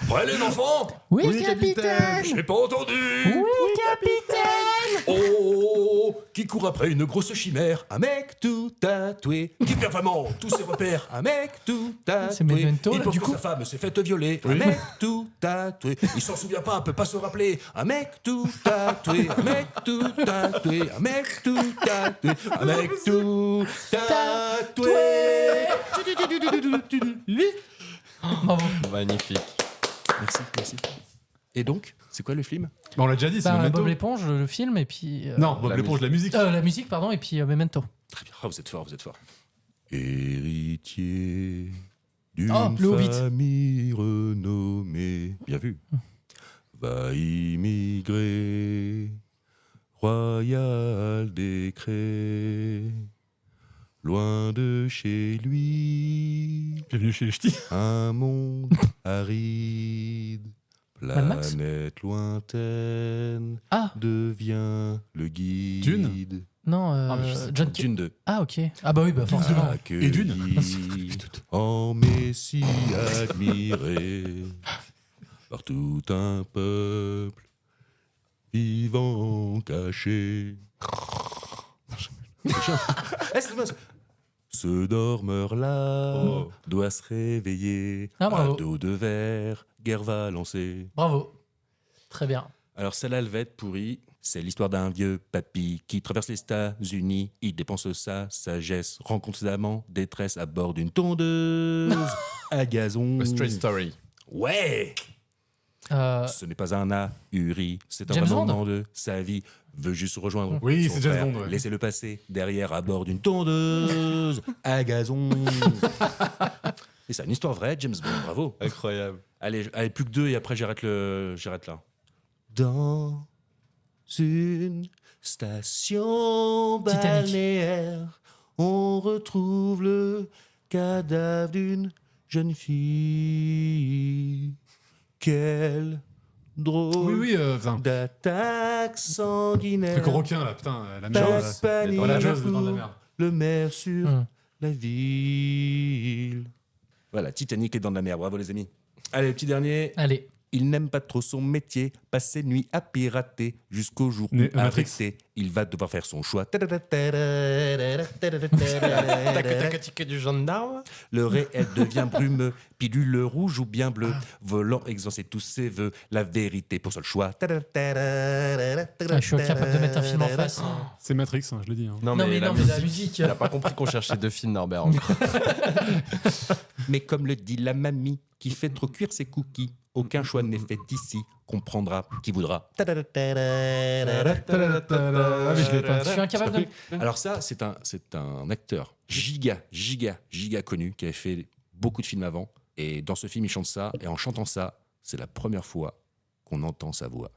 S8: Prêts les enfants?
S7: Oui, capitaine.
S8: J'ai pas entendu.
S7: Oui, capitaine.
S8: Oh, qui court après une grosse chimère, un mec tout tatoué, qui perd vraiment tous ses repères, un mec tout tatoué.
S7: C'est Memento,
S8: Il
S7: là,
S8: pense
S7: du
S8: que
S7: coup.
S8: sa femme s'est faite violer, un mec tout tatoué. Il s'en souvient pas, peut pas se rappeler, un mec tout tatoué, un mec tout tatoué, un mec tout tatoué, un mec tout tatoué.
S7: Bravo.
S10: Magnifique.
S8: Merci. Et donc, c'est quoi le film?
S6: Bah, on l'a déjà dit, c'est
S7: Bah,
S6: Memento.
S7: Bob l'éponge, le film, et puis.
S6: Non, Bob l'éponge, la musique.
S7: La musique, pardon, et puis Memento.
S8: Très bien. Ah, vous êtes fort. Héritier d'une
S7: le Hobbit.
S8: famille renommée. Bien vu. Va immigrer, royal décret, loin de chez lui,
S6: Bienvenue chez les ch'tis.
S8: un monde aride,
S7: Mad Max
S8: planète lointaine,
S7: Ah.
S8: devient le guide.
S6: Dune
S7: Non,
S6: mais je sais
S7: John
S8: Dune 2.
S7: Ah, ok. Ah, bah oui, bah forcément.
S6: Et Dune.
S8: En Messie admiré par tout un peuple vivant caché. Ce dormeur-là doit se réveiller.
S7: Ah, bravo.
S8: À dos de verre, guerre va lancer.
S7: Bravo. Très bien.
S8: Alors celle-là, elle va être pourrie. C'est l'histoire d'un vieux papy qui traverse les États-Unis. Il dépense sa sagesse, rencontre ses amants, détresse à bord d'une tondeuse à gazon.
S10: A Straight Story.
S8: Ouais.
S7: Euh,
S8: Ce n'est pas un ahuri, c'est un
S7: James
S8: vrai
S7: Bond
S8: moment de sa vie. Veut juste rejoindre
S6: Oui,
S8: son
S6: c'est James
S8: frère.
S6: Bond, ouais.
S8: Laissez-le passer derrière à bord d'une tondeuse à gazon. Et c'est une histoire vraie, James Bond, bravo.
S10: Incroyable.
S8: Allez, plus que 2 et après j'arrête là. Dans une station
S7: Titanic.
S8: balnéaire, on retrouve le cadavre d'une jeune fille. Quelle drôle
S6: Oui, putain.
S8: d'attaque sanguinaire.
S6: Truc requin là, putain, la
S8: Pas
S6: merde.
S8: de panique
S6: Dans la Jaws, dans la
S8: pour
S6: merde.
S8: le maire sur
S7: Hmm.
S8: la ville. Voilà, Titanic, les dents de la mer, bravo les amis. Allez, le petit dernier.
S7: Allez.
S8: Il n'aime pas trop son métier, passe ses nuits à pirater jusqu'au jour où
S6: Matrix.
S8: arrêté, il va devoir faire son choix.
S10: du gendarme.
S8: Le réel devient brumeux, pilule rouge ou bien bleu, volant exaucer tous ses vœux, la vérité pour seul choix.
S7: Je suis incapable de mettre un film en face.
S6: C'est Matrix, hein, je l'ai dit. Hein.
S7: Non, mais la musique.
S10: Il a pas compris qu'on cherchait 2 films Norbert. encore.
S8: Mais comme le dit la mamie qui fait trop cuire ses cookies, aucun choix n'est fait ici, comprendra qui voudra.
S6: Ah, mais je l'ai pas.
S7: Je suis incapable de.
S8: Alors ça, c'est un acteur giga connu qui avait fait beaucoup de films avant. Et dans ce film, il chante ça. Et en chantant ça, c'est la première fois qu'on entend sa voix.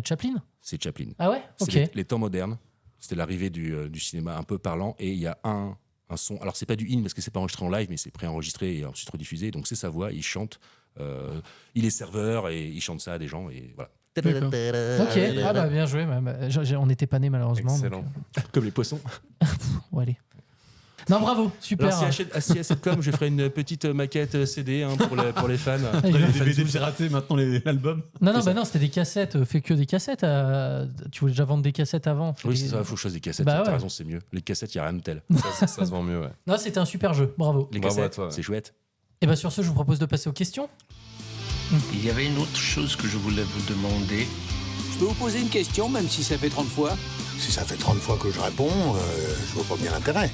S7: Chaplin?
S8: C'est Chaplin.
S7: Ah ouais?
S8: C'est
S7: Ok.
S8: les temps modernes. C'était l'arrivée du cinéma un peu parlant. Et il y a un un son. Alors c'est pas du in parce que c'est pas enregistré en live, mais c'est préenregistré et ensuite rediffusé. Donc c'est sa voix, il chante. Il est serveur et il chante ça à des gens et voilà.
S7: Ok, ah bah bien joué. On n'était pas nés malheureusement.
S10: Excellent.
S7: Donc,
S8: Comme les poissons.
S7: ouais, allez. Non, bravo, super.
S8: Alors si à cette com, je ferai une petite maquette CD pour les fans.
S6: Les DVD piratés, maintenant l'album.
S7: Non, c'était des cassettes. Fais que des cassettes. Tu voulais déjà vendre des cassettes avant.
S8: Oui, c'est ça, il faut que je fasse des cassettes.
S7: Bah
S8: T'as
S7: ouais.
S8: raison, c'est mieux. Les cassettes, il n'y a rien de tel.
S10: Ça se vend mieux, ouais.
S7: Non, c'était un super jeu. Bravo.
S8: Les
S10: Bravo
S8: cassettes,
S10: à toi, ouais.
S8: c'est chouette.
S7: Et bien sur ce, je vous propose de passer aux questions.
S9: Il y avait une autre chose que je voulais vous demander.
S1: Je peux vous poser une question, même si ça fait 30 fois?
S3: Si ça fait 30 fois que je réponds, je vois pas bien l'intérêt.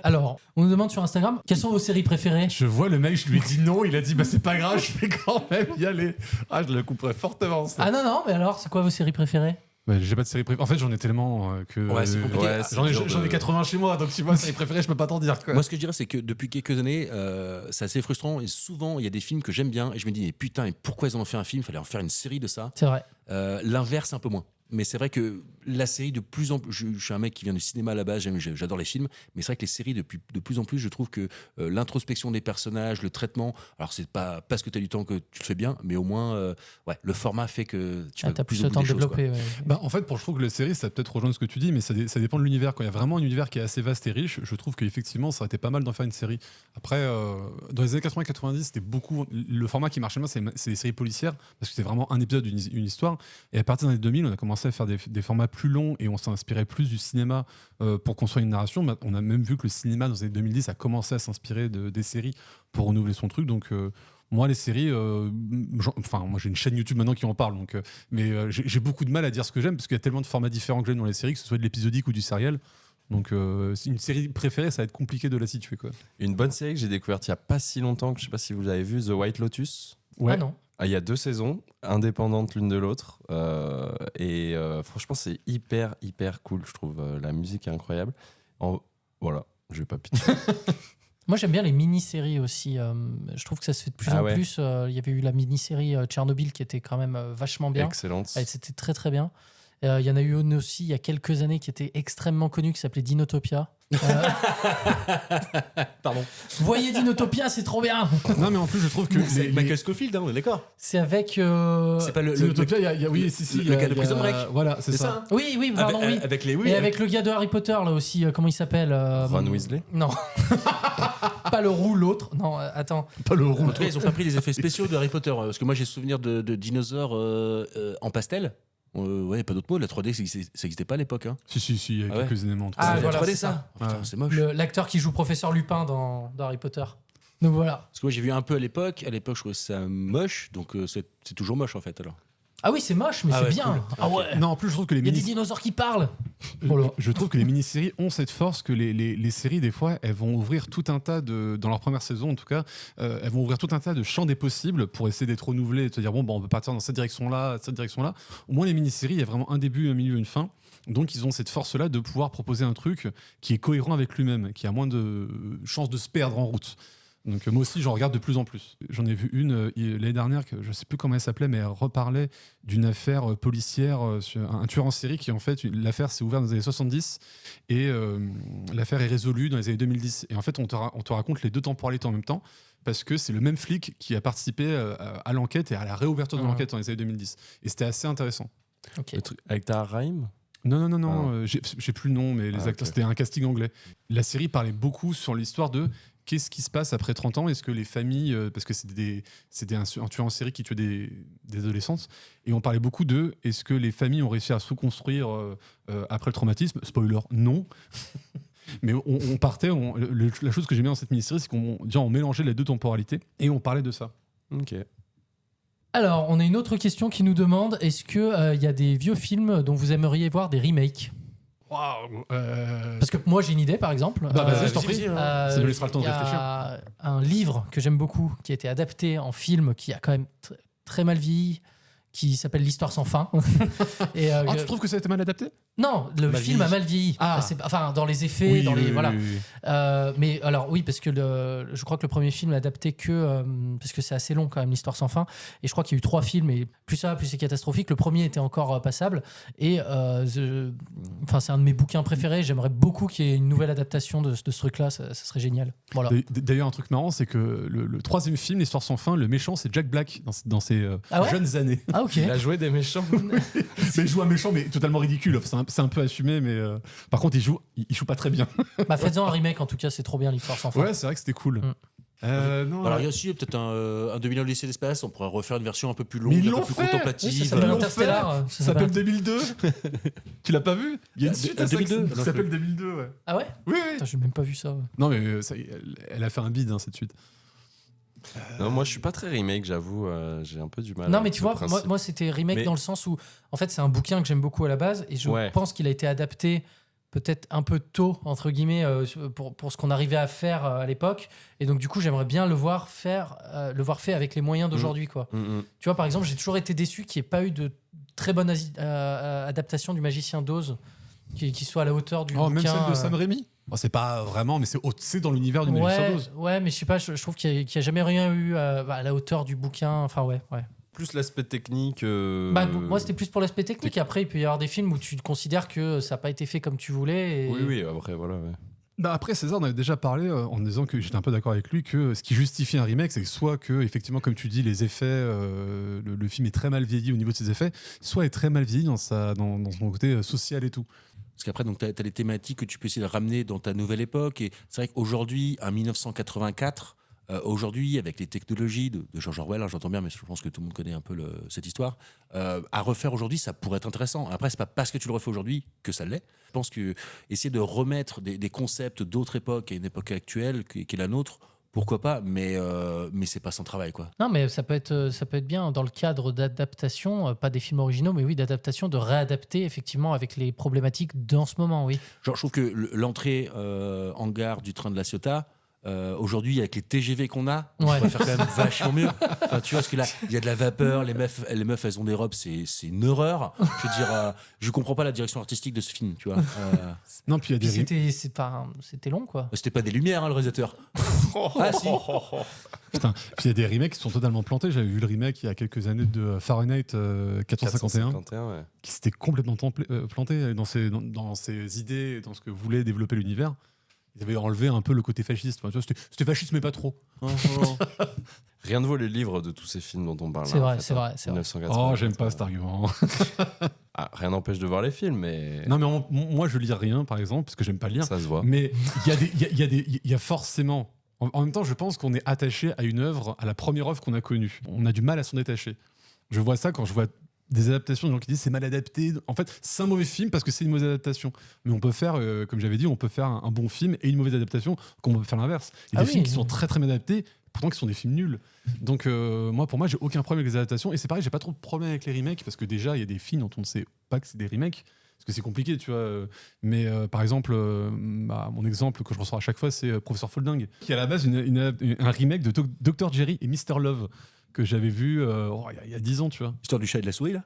S7: Alors, on nous demande sur Instagram, quelles sont vos séries préférées?
S6: Je vois le mec, je lui ai dit non, il a dit bah c'est pas grave, je vais quand même y aller. Ah, je le couperais fortement. Ça.
S7: Ah non, mais alors, c'est quoi vos séries préférées?
S6: Bah, j'ai pas de série préférée. En fait, j'en ai tellement que.
S8: Ouais, c'est compliqué.
S6: J'en ai 80 chez moi, donc tu vois, série préférée, je peux pas t'en dire. Quoi.
S8: Moi, ce que je dirais, c'est que depuis quelques années, c'est assez frustrant et souvent, il y a des films que j'aime bien et je me dis, mais putain, et pourquoi ils en ont fait un film? Il fallait en faire une série de ça.
S7: C'est vrai.
S8: L'inverse, un peu moins. Mais c'est vrai que la série, de plus en plus. Je suis un mec qui vient du cinéma à la base, j'adore les films, mais c'est vrai que les séries, de plus en plus, je trouve que l'introspection des personnages, le traitement, alors c'est pas parce que tu as du temps que tu le fais bien, mais au moins, le format fait que tu vas
S7: T'as
S8: plus
S7: plus
S8: au
S7: le
S8: bout
S7: temps
S8: des
S7: de
S8: choses,
S7: développer.
S8: quoi.
S7: Ouais.
S6: Bah, en fait, je trouve que les séries, ça peut-être rejoindre ce que tu dis, mais ça dépend de l'univers. Quand il y a vraiment un univers qui est assez vaste et riche, je trouve qu'effectivement, ça aurait été pas mal d'en faire une série. Après, dans les années 80-90, c'était beaucoup. Le format qui marchait bien, c'est les séries policières, parce que c'était vraiment un épisode d'une histoire. Et à partir des années 2000, on a commencé à faire des formats plus longs et on s'est inspiré plus du cinéma pour construire une narration. On a même vu que le cinéma, dans les années 2010, a commencé à s'inspirer des séries pour renouveler son truc. Donc, moi, les séries, moi j'ai une chaîne YouTube maintenant qui en parle, donc, mais j'ai beaucoup de mal à dire ce que j'aime parce qu'il y a tellement de formats différents que j'aime dans les séries, que ce soit de l'épisodique ou du serial. Donc, une série préférée, ça va être compliqué de la situer, quoi.
S10: Une bonne série que j'ai découverte il y a pas si longtemps, que je sais pas si vous l'avez vu, The White Lotus.
S6: Ouais.
S7: Ah non.
S10: Il y a 2 saisons, indépendantes l'une de l'autre. Et franchement, c'est hyper cool, je trouve. La musique est incroyable. Voilà, je vais pas pitcher.
S7: Moi, j'aime bien les mini-séries aussi. Je trouve que ça se fait de plus en plus. Il y avait eu la mini-série Tchernobyl qui était quand même vachement bien.
S10: Excellente.
S7: C'était très très bien. Il y en a eu une aussi il y a quelques années qui était extrêmement connue, qui s'appelait Dinotopia.
S8: Pardon.
S7: Voyez Dinotopia, c'est trop bien.
S6: Non, mais en plus, je trouve que
S8: C'est Michael Scofield, hein, on est d'accord.
S7: C'est avec.
S8: C'est pas
S6: Dinotopia, oui,
S8: le gars de Prison Break.
S6: Voilà, c'est ça.
S8: hein
S7: Oui, pardon, oui.
S8: Avec les
S7: Et avec le gars de Harry Potter, là aussi, comment il s'appelle
S10: Ron Weasley.
S7: Non. Pas le roux, l'autre. Non, attends.
S6: Pas le roux.
S8: En tout cas, ils ont pas pris les effets spéciaux de Harry Potter. Parce que moi, j'ai souvenir de dinosaures en pastel. Ouais, pas d'autre mot. La 3D, ça n'existait pas à l'époque. Hein.
S6: Si, il y a quelques éléments.
S7: Ah,
S8: la
S7: voilà,
S8: 3D,
S7: c'est
S8: ça.
S7: ça.
S8: Putain, c'est moche.
S7: L'acteur qui joue Professeur Lupin dans Harry Potter. Donc voilà.
S8: Parce que moi, j'ai vu un peu à l'époque. À l'époque, je trouvais ça moche. Donc, c'est toujours moche, en fait, alors.
S7: Ah oui, c'est moche, mais c'est bien.
S8: Cool.
S7: Ah ouais.
S6: Non, en plus, je trouve que
S7: Il y a des dinosaures qui parlent.
S6: Je trouve que les mini-séries ont cette force que les séries, des fois, elles vont ouvrir tout un tas dans leur première saison, en tout cas, elles vont ouvrir tout un tas de champs des possibles pour essayer d'être renouvelées et de se dire, bon, on peut partir dans cette direction-là, cette direction-là. Au moins, les mini-séries, il y a vraiment un début, un milieu, une fin. Donc, ils ont cette force-là de pouvoir proposer un truc qui est cohérent avec lui-même, qui a moins de chances de se perdre en route. Donc moi aussi, j'en regarde de plus en plus. J'en ai vu une l'année dernière, que je ne sais plus comment elle s'appelait, mais elle reparlait d'une affaire policière sur un tueur en série qui, en fait, l'affaire s'est ouverte dans les années 70 et l'affaire est résolue dans les années 2010. Et en fait, on te raconte les deux temporalités en même temps parce que c'est le même flic qui a participé à l'enquête et à la réouverture de l'enquête dans les années 2010. Et c'était assez intéressant.
S7: Okay.
S10: Le truc avec Tahar Rahim.
S6: Non. J'ai plus le nom, mais les acteurs, c'était un casting anglais. La série parlait beaucoup sur l'histoire de qu'est-ce qui se passe après 30 ans. Est-ce que les familles, parce que c'était un tueur en série qui tuait des adolescentes, et on parlait beaucoup de est-ce que les familles ont réussi à se reconstruire après le traumatisme. Spoiler, non. Mais on partait, la chose que j'aimais dans cette mini-série, c'est qu'on mélangeait les deux temporalités et on parlait de ça.
S10: Ok.
S7: Alors, on a une autre question qui nous demande est-ce qu'il y a des vieux films dont vous aimeriez voir des remakes? Parce que moi j'ai une idée par exemple.
S6: Vas-y, je t'en prie. Ça nous laissera le temps de réfléchir.
S7: Il y a un livre que j'aime beaucoup qui a été adapté en film qui a quand même très mal vieilli, qui s'appelle L'Histoire sans fin. Et,
S6: tu trouves que ça a été mal adapté ?
S7: Non, le film a mal vieilli. Enfin, dans les effets, dans les voilà. Mais alors oui, parce que je crois que le premier film l'a adapté que parce que c'est assez long quand même, L'Histoire sans fin. Et je crois qu'il y a eu 3 films et plus ça, plus c'est catastrophique. Le premier était encore passable. Et c'est un de mes bouquins préférés. J'aimerais beaucoup qu'il y ait une nouvelle adaptation de ce truc-là. Ça serait génial. Voilà.
S6: D'ailleurs, un truc marrant, c'est que le 3e film, L'Histoire sans fin, le méchant, c'est Jack Black dans ses jeunes années.
S7: Ah ok.
S10: Il a joué des méchants.
S6: Mais il joue un méchant, mais totalement ridicule. C'est un peu assumé, mais par contre, il joue pas très bien.
S7: Faites-en un remake, en tout cas, c'est trop bien, L'Histoire sans fin.
S6: Ouais, c'est vrai que c'était cool.
S8: Alors il y a aussi peut-être un 2000 ans lycée d'espace, on pourrait refaire une version un peu plus longue, un peu plus contemplative.
S7: Oui, ça s'appelle Interstellar.
S6: Ça s'appelle 2002. Tu l'as pas vu ? Il y a une suite à
S8: 2002.
S6: Ça s'appelle 2002, ouais.
S7: Ah ouais ?
S6: Oui.
S7: Putain, j'ai même pas vu ça.
S6: Non, mais elle a fait un bide, cette suite.
S10: Non, moi je suis pas très remake, j'avoue, j'ai un peu du mal.
S7: Non, mais tu vois, moi c'était remake dans le sens où, en fait, c'est un bouquin que j'aime beaucoup à la base et je pense qu'il a été adapté peut-être un peu tôt, entre guillemets, pour ce qu'on arrivait à faire à l'époque. Et donc, du coup, j'aimerais bien le voir fait avec les moyens d'aujourd'hui, quoi. Tu vois, par exemple, j'ai toujours été déçu qu'il n'y ait pas eu de très bonne adaptation du Magicien d'Oz qui soit à la hauteur du bouquin.
S6: Même celle de Sam Raimi ? C'est pas vraiment, mais c'est dans l'univers du Magicien d'Oz.
S7: Ouais, mais je sais pas, je trouve qu'il n'y a jamais rien eu à la hauteur du bouquin. Enfin, ouais.
S10: Plus l'aspect technique.
S7: Moi, c'était plus pour l'aspect technique. Après, il peut y avoir des films où tu considères que ça n'a pas été fait comme tu voulais.
S10: Oui, après, voilà. Ouais.
S6: Après, César, on avait déjà parlé en disant que j'étais un peu d'accord avec lui que ce qui justifie un remake, c'est que soit que, effectivement, comme tu dis, les effets, le film est très mal vieilli au niveau de ses effets, soit est très mal vieilli dans son côté social et tout.
S8: Parce qu'après, tu as les thématiques que tu peux essayer de ramener dans ta nouvelle époque. Et c'est vrai qu'aujourd'hui, en 1984, aujourd'hui, avec les technologies de George Orwell, j'entends bien, mais je pense que tout le monde connaît un peu cette histoire, à refaire aujourd'hui, ça pourrait être intéressant. Après, c'est pas parce que tu le refais aujourd'hui que ça l'est. Je pense que essayer de remettre des concepts d'autres époques à une époque actuelle qui est la nôtre, pourquoi pas, mais c'est pas sans travail, quoi.
S7: Non, mais ça peut être bien dans le cadre d'adaptation, pas des films originaux, mais oui, d'adaptation, de réadapter effectivement avec les problématiques dans ce moment, oui.
S8: Genre, je trouve que l'entrée en gare du train de la Ciotat, aujourd'hui, avec les TGV qu'on a, on va faire quand même vachement mieux. Enfin, tu vois, parce que là, il y a de la vapeur, les meufs, elles ont des robes, c'est une horreur. Je veux dire, je comprends pas la direction artistique de ce film, tu vois.
S6: Non, puis il y a des
S7: c'était long, quoi.
S8: C'était pas des lumières, le réalisateur. Ah si.
S6: Putain, puis il y a des remakes qui sont totalement plantés. J'avais vu le remake il y a quelques années de Fahrenheit 451, qui s'était complètement planté dans ses idées, dans ce que voulait développer l'univers. Ils avaient enlevé un peu le côté fasciste. Enfin, tu vois, c'était fasciste, mais pas trop.
S10: Rien ne vaut les livres de tous ces films dont on parle.
S7: C'est vrai, c'est vrai.
S10: 1980.
S6: J'aime pas cet argument.
S10: Rien n'empêche de voir les films, mais...
S6: Non, mais moi, je lis rien, par exemple, parce que j'aime pas lire.
S10: Ça se voit.
S6: Mais il y a forcément... En même temps, je pense qu'on est attaché à une œuvre, à la première œuvre qu'on a connue. On a du mal à s'en détacher. Je vois ça quand je vois des adaptations de gens qui disent c'est mal adapté. En fait, c'est un mauvais film parce que c'est une mauvaise adaptation. Mais on peut faire, comme j'avais dit, on peut faire un bon film et une mauvaise adaptation, comme on peut faire l'inverse. Il y a des films qui sont très très mal adaptés, pourtant qui sont des films nuls. Donc pour moi, j'ai aucun problème avec les adaptations. Et c'est pareil, j'ai pas trop de problème avec les remakes parce que déjà, il y a des films dont on ne sait pas que c'est des remakes. Parce que c'est compliqué, tu vois. Mais par exemple, mon exemple que je ressors à chaque fois, c'est Professeur Folding, qui est à la base un remake de Dr. Jerry et Mr. Love, que j'avais vu il y a 10 ans, tu vois.
S8: Histoire du chat et de la souris, là.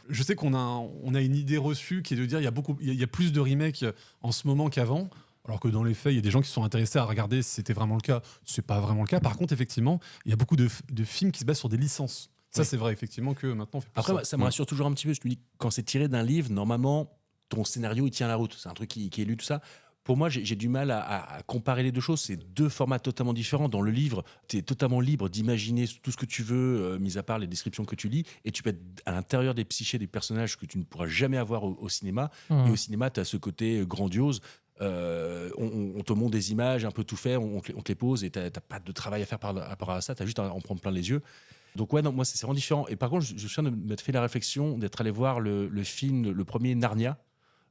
S6: Je sais qu'on a une idée reçue qui est de dire il y a plus de remakes en ce moment qu'avant. Alors que dans les faits, il y a des gens qui sont intéressés à regarder si c'était vraiment le cas. C'est pas vraiment le cas. Par contre, effectivement, il y a beaucoup de films qui se basent sur des licences. Ça, c'est vrai, effectivement, que maintenant, on fait plus
S8: Après, ça me rassure toujours un petit peu. Je me dis, quand c'est tiré d'un livre, normalement, ton scénario, il tient la route. C'est un truc qui est lu, tout ça. Pour moi, j'ai du mal à comparer les deux choses. C'est deux formats totalement différents. Dans le livre, tu es totalement libre d'imaginer tout ce que tu veux, mis à part les descriptions que tu lis. Et tu peux être à l'intérieur des psychés des personnages que tu ne pourras jamais avoir au cinéma. Et au cinéma, tu as ce côté grandiose. On te montre des images un peu tout fait, on te les pose et tu n'as pas de travail à faire par rapport à ça. Tu as juste à en prendre plein les yeux. Donc ouais, non, moi c'est vraiment différent. Et par contre, je viens de m'être fait la réflexion d'être allé voir le film, le premier Narnia,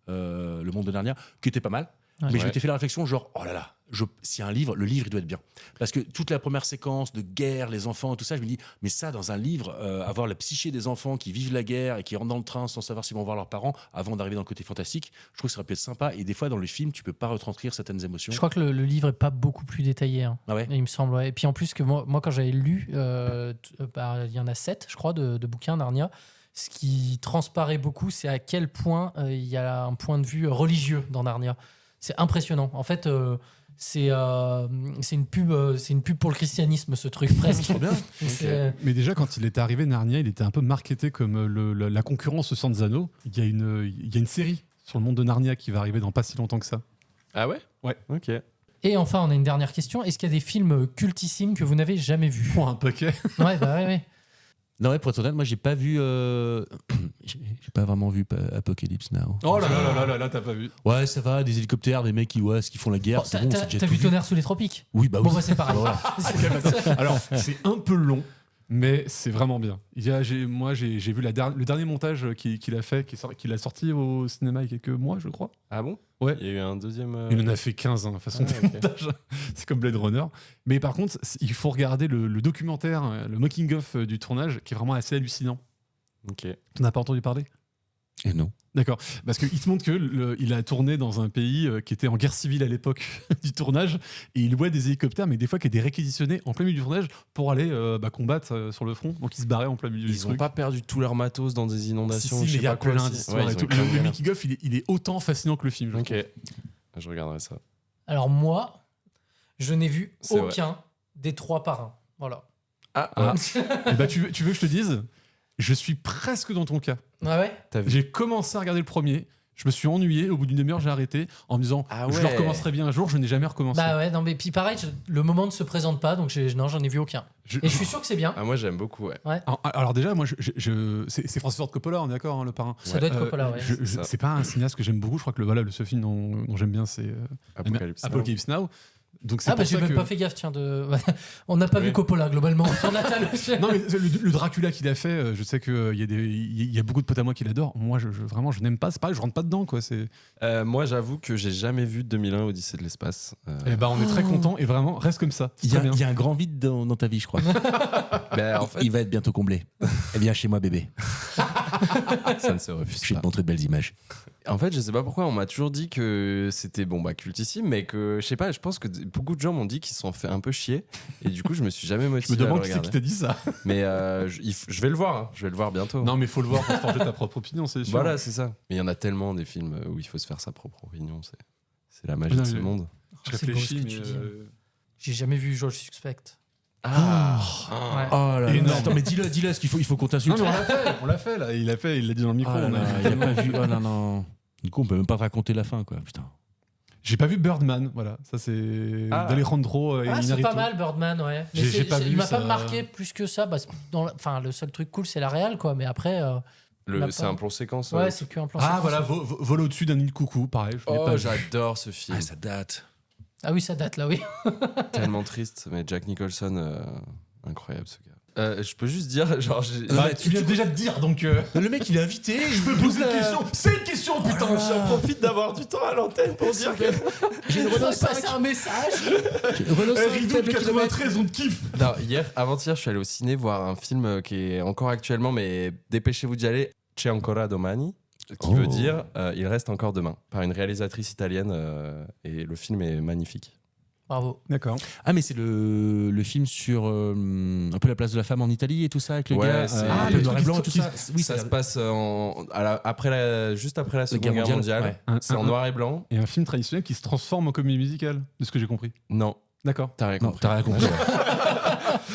S8: Le Monde de Narnia, qui était pas mal. Mais je
S10: Ouais.
S8: m'étais fait la réflexion, genre, oh là là, s'il y a un livre, le livre, il doit être bien. Parce que toute la première séquence de guerre, les enfants et tout ça, je me dis, mais ça, dans un livre, avoir la psyché des enfants qui vivent la guerre et qui rentrent dans le train sans savoir s'ils vont voir leurs parents avant d'arriver dans le côté fantastique, je trouve que ça aurait pu être sympa. Et des fois, dans le film, tu peux pas retranscrire certaines émotions.
S7: Je crois que le livre est pas beaucoup plus détaillé. Hein.
S8: Ah ouais.
S7: Il me semble. Ouais. Et puis en plus que moi quand j'avais lu, il y en a 7, je crois, de bouquins Narnia. Ce qui transparaît beaucoup, c'est à quel point il y a un point de vue religieux dans Narnia. C'est impressionnant. En fait, c'est une pub pour le christianisme, ce truc presque.
S8: Trop bien.
S6: Mais déjà, quand il était arrivé, Narnia, il était un peu marketé comme la concurrence au Seigneur des Anneaux. Il y a une série sur le monde de Narnia qui va arriver dans pas si longtemps que ça.
S10: Ah ouais?
S6: Ouais.
S10: Ok.
S7: Et enfin, on a une dernière question. Est-ce qu'il y a des films cultissimes que vous n'avez jamais vus?
S6: Pour un paquet.
S7: Ouais, bah ouais.
S8: Non, ouais, pour être honnête, moi, j'ai pas vu. J'ai pas vraiment vu Apocalypse Now.
S6: Oh là là là là là, t'as pas vu.
S8: Ouais, ça va, des hélicoptères, des mecs qui font la guerre.
S7: Bon,
S8: c'est bon, c'est déjà
S7: t'as
S8: tout
S7: vu Tonnerre sous les tropiques?
S8: Oui, bah oui.
S7: Bon, bah c'est pareil.
S8: Voilà.
S6: Alors, c'est un peu long, mais c'est vraiment bien. J'ai vu le dernier montage qu'il a fait, qu'il a sorti au cinéma il y a quelques mois, je crois.
S10: Ah bon?
S6: Ouais.
S10: Il y a eu un deuxième.
S6: Il en a fait 15, de toute façon, de montage. C'est comme Blade Runner. Mais par contre, il faut regarder le documentaire, le making-of du tournage, qui est vraiment assez hallucinant.
S10: Ok.
S6: Tu n'as pas entendu parler?
S8: Et non.
S6: D'accord. Parce qu'il te montre qu'il a tourné dans un pays qui était en guerre civile à l'époque du tournage, et il voit des hélicoptères, mais des fois qui étaient réquisitionnés en plein milieu du tournage pour aller combattre sur le front. Donc ils se barraient en plein milieu du
S10: Ils ont
S6: truc.
S10: pas perdu tout leur matos dans des inondations.
S6: Si,
S10: je
S6: mais
S10: sais
S6: il y a
S10: pas quoi,
S6: plein
S10: si.
S6: d'histoires
S10: Ouais,
S6: et
S10: ils
S6: tout.
S10: ont quand même
S6: Le
S10: bien.
S6: making-of, il est autant fascinant que le film.
S10: Ok. Je regarderai ça.
S7: Alors moi, je n'ai vu
S10: C'est
S7: aucun des 3 parrains. Voilà.
S6: Ah. Et bah, tu veux que je te dise, je suis presque dans ton cas.
S7: Ah ouais?
S6: J'ai commencé à regarder le premier, je me suis ennuyé, au bout d'une demi-heure j'ai arrêté en me disant je le recommencerai bien un jour, je n'ai jamais recommencé.
S7: Bah ouais, non mais puis pareil, le moment ne se présente pas, donc j'en ai vu aucun. Et je suis sûr que c'est bien.
S10: Ah, moi j'aime beaucoup, ouais.
S6: Alors déjà, moi, c'est Francis Ford Coppola, on est d'accord, hein, le parrain.
S7: Ça doit être Coppola, ouais.
S6: C'est pas un cinéaste que j'aime beaucoup, je crois que le seul film dont j'aime bien, c'est Apocalypse Now. Donc c'est
S7: Ah bah
S6: pour
S7: j'ai
S6: ça
S7: même
S6: que...
S7: pas fait gaffe, tiens. On n'a pas vu Coppola globalement.
S6: Non mais le Dracula qu'il a fait, je sais qu'il y a beaucoup de potes à moi qui l'adorent. Moi, vraiment, je n'aime pas. C'est pareil, je rentre pas dedans, quoi.
S10: Moi, j'avoue que j'ai jamais vu 2001 Odyssée de l'espace.
S6: Eh ben, on est très content et vraiment, reste comme ça.
S8: Il y a un grand vide dans ta vie, je crois.
S10: En fait,
S8: il va être bientôt comblé. Eh bien, chez moi, bébé.
S10: ça ne se refuse
S8: Je vais
S10: pas.
S8: te montrer de belles images.
S10: En fait, je sais pas pourquoi on m'a toujours dit que c'était cultissime, mais que je sais pas. Je pense que beaucoup de gens m'ont dit qu'ils se sont fait un peu chier, et du coup, je me suis jamais motivé.
S6: Je me demande
S10: à le
S6: qui c'est qui t'a dit ça.
S10: Mais je vais le voir. Hein. Je vais le voir bientôt.
S6: Non, mais il faut le voir pour forger ta propre opinion, c'est sûr.
S10: Voilà, c'est ça. Mais il y en a tellement des films où il faut se faire sa propre opinion. C'est la magie de ce monde.
S6: Je réfléchis, mais
S7: j'ai jamais vu Joe Suspect.
S10: Ah.
S8: Oh là
S6: Et
S8: là. Attends, mais dis-le, parce qu'il faut qu'on t'insulte.
S6: Non, mais on l'a fait là. Il l'a dit dans le micro.
S8: Oh là là, il a pas vu. Oh non, non. Du coup, on peut même pas te raconter la fin, quoi. Putain.
S6: J'ai pas vu Birdman, voilà. Ça, c'est d'Alejandro
S7: Ah, c'est
S6: Iñárritu.
S7: pas mal Birdman, ouais. Mais
S6: J'ai pas vu
S7: il m'a
S6: ça.
S7: pas marqué plus que ça. Le seul truc cool, c'est la réal, quoi. Mais après.
S10: C'est un plan séquence.
S7: Ouais, c'est qu'un plan
S6: Ah,
S7: séquence.
S6: voilà, vol au-dessus d'un nid de coucou, pareil. Je l'ai pas vu.
S10: J'adore ce film.
S8: Ah, ça date.
S7: Ah oui, ça date là, oui.
S10: Tellement triste, mais Jack Nicholson, incroyable ce gars. Je peux juste dire, genre.
S6: Tu viens déjà de dire, donc.
S8: Le mec, il est invité. Je peux
S6: poser une question. C'est une question, putain.
S10: J'en profite d'avoir du temps à l'antenne pour dire que.
S8: J'ai une Renault 5.
S7: passer un message.
S8: Renault 5.
S6: Rideau de 93, on te kiffe.
S10: Non, avant-hier, je suis allé au ciné voir un film qui est encore actuellement, mais dépêchez-vous d'y aller. C'è ancora domani, qui veut dire il reste encore demain, par une réalisatrice italienne, et le film est magnifique.
S7: Bravo.
S6: D'accord.
S8: Ah, mais c'est le film sur un peu la place de la femme en Italie et tout ça, avec le gars.
S6: le
S8: noir et blanc et tout ça.
S10: Oui, ça se passe juste après la Seconde Guerre mondiale.
S6: Ouais.
S10: C'est en noir et blanc.
S6: Et un film traditionnel qui se transforme en comédie musicale, de ce que j'ai compris.
S10: Non,
S6: D'accord.
S10: t'as rien
S8: Non,
S10: compris.
S8: t'as rien compris.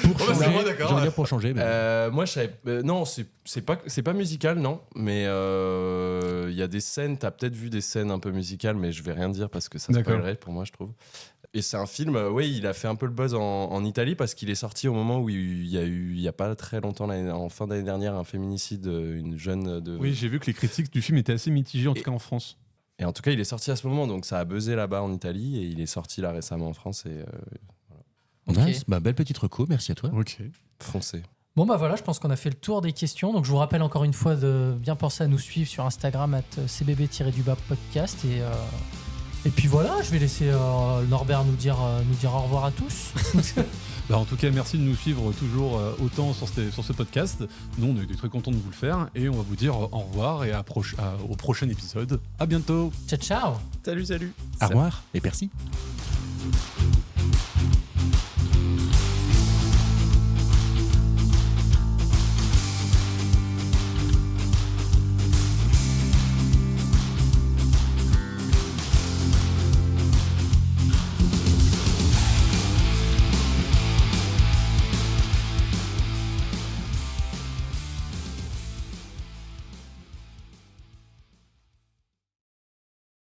S8: Pour changer,
S6: moi, d'accord,
S8: j'allais
S6: ouais.
S8: dire pour changer. Mais...
S10: Moi, je savais. Non, c'est pas musical, non. Mais il y a des scènes. T'as peut-être vu des scènes un peu musicales, mais je vais rien dire parce que ça
S6: D'accord.
S10: spoilerait pour moi, je trouve. Et c'est un film. Oui, il a fait un peu le buzz en Italie parce qu'il est sorti au moment où il y a pas très longtemps, en fin d'année dernière, un féminicide, une jeune de.
S6: Oui, j'ai vu que les critiques du film étaient assez mitigées, en tout cas en France.
S10: Et en tout cas, il est sorti à ce moment, donc ça a buzzé là-bas en Italie et il est sorti là récemment en France et
S8: Nice. Bah, belle petite reco, merci à toi.
S6: Ok.
S10: foncé.
S7: Bon bah voilà, je pense qu'on a fait le tour des questions. Donc je vous rappelle encore une fois de bien penser à nous suivre sur Instagram @cbb_podcast Et puis voilà, je vais laisser Norbert nous dire au revoir à tous.
S6: En tout cas, merci de nous suivre toujours autant sur ce podcast. Nous, on est très contents de vous le faire et on va vous dire au revoir et au prochain épisode. À bientôt.
S7: Ciao, ciao.
S10: Salut.
S8: Au revoir et merci.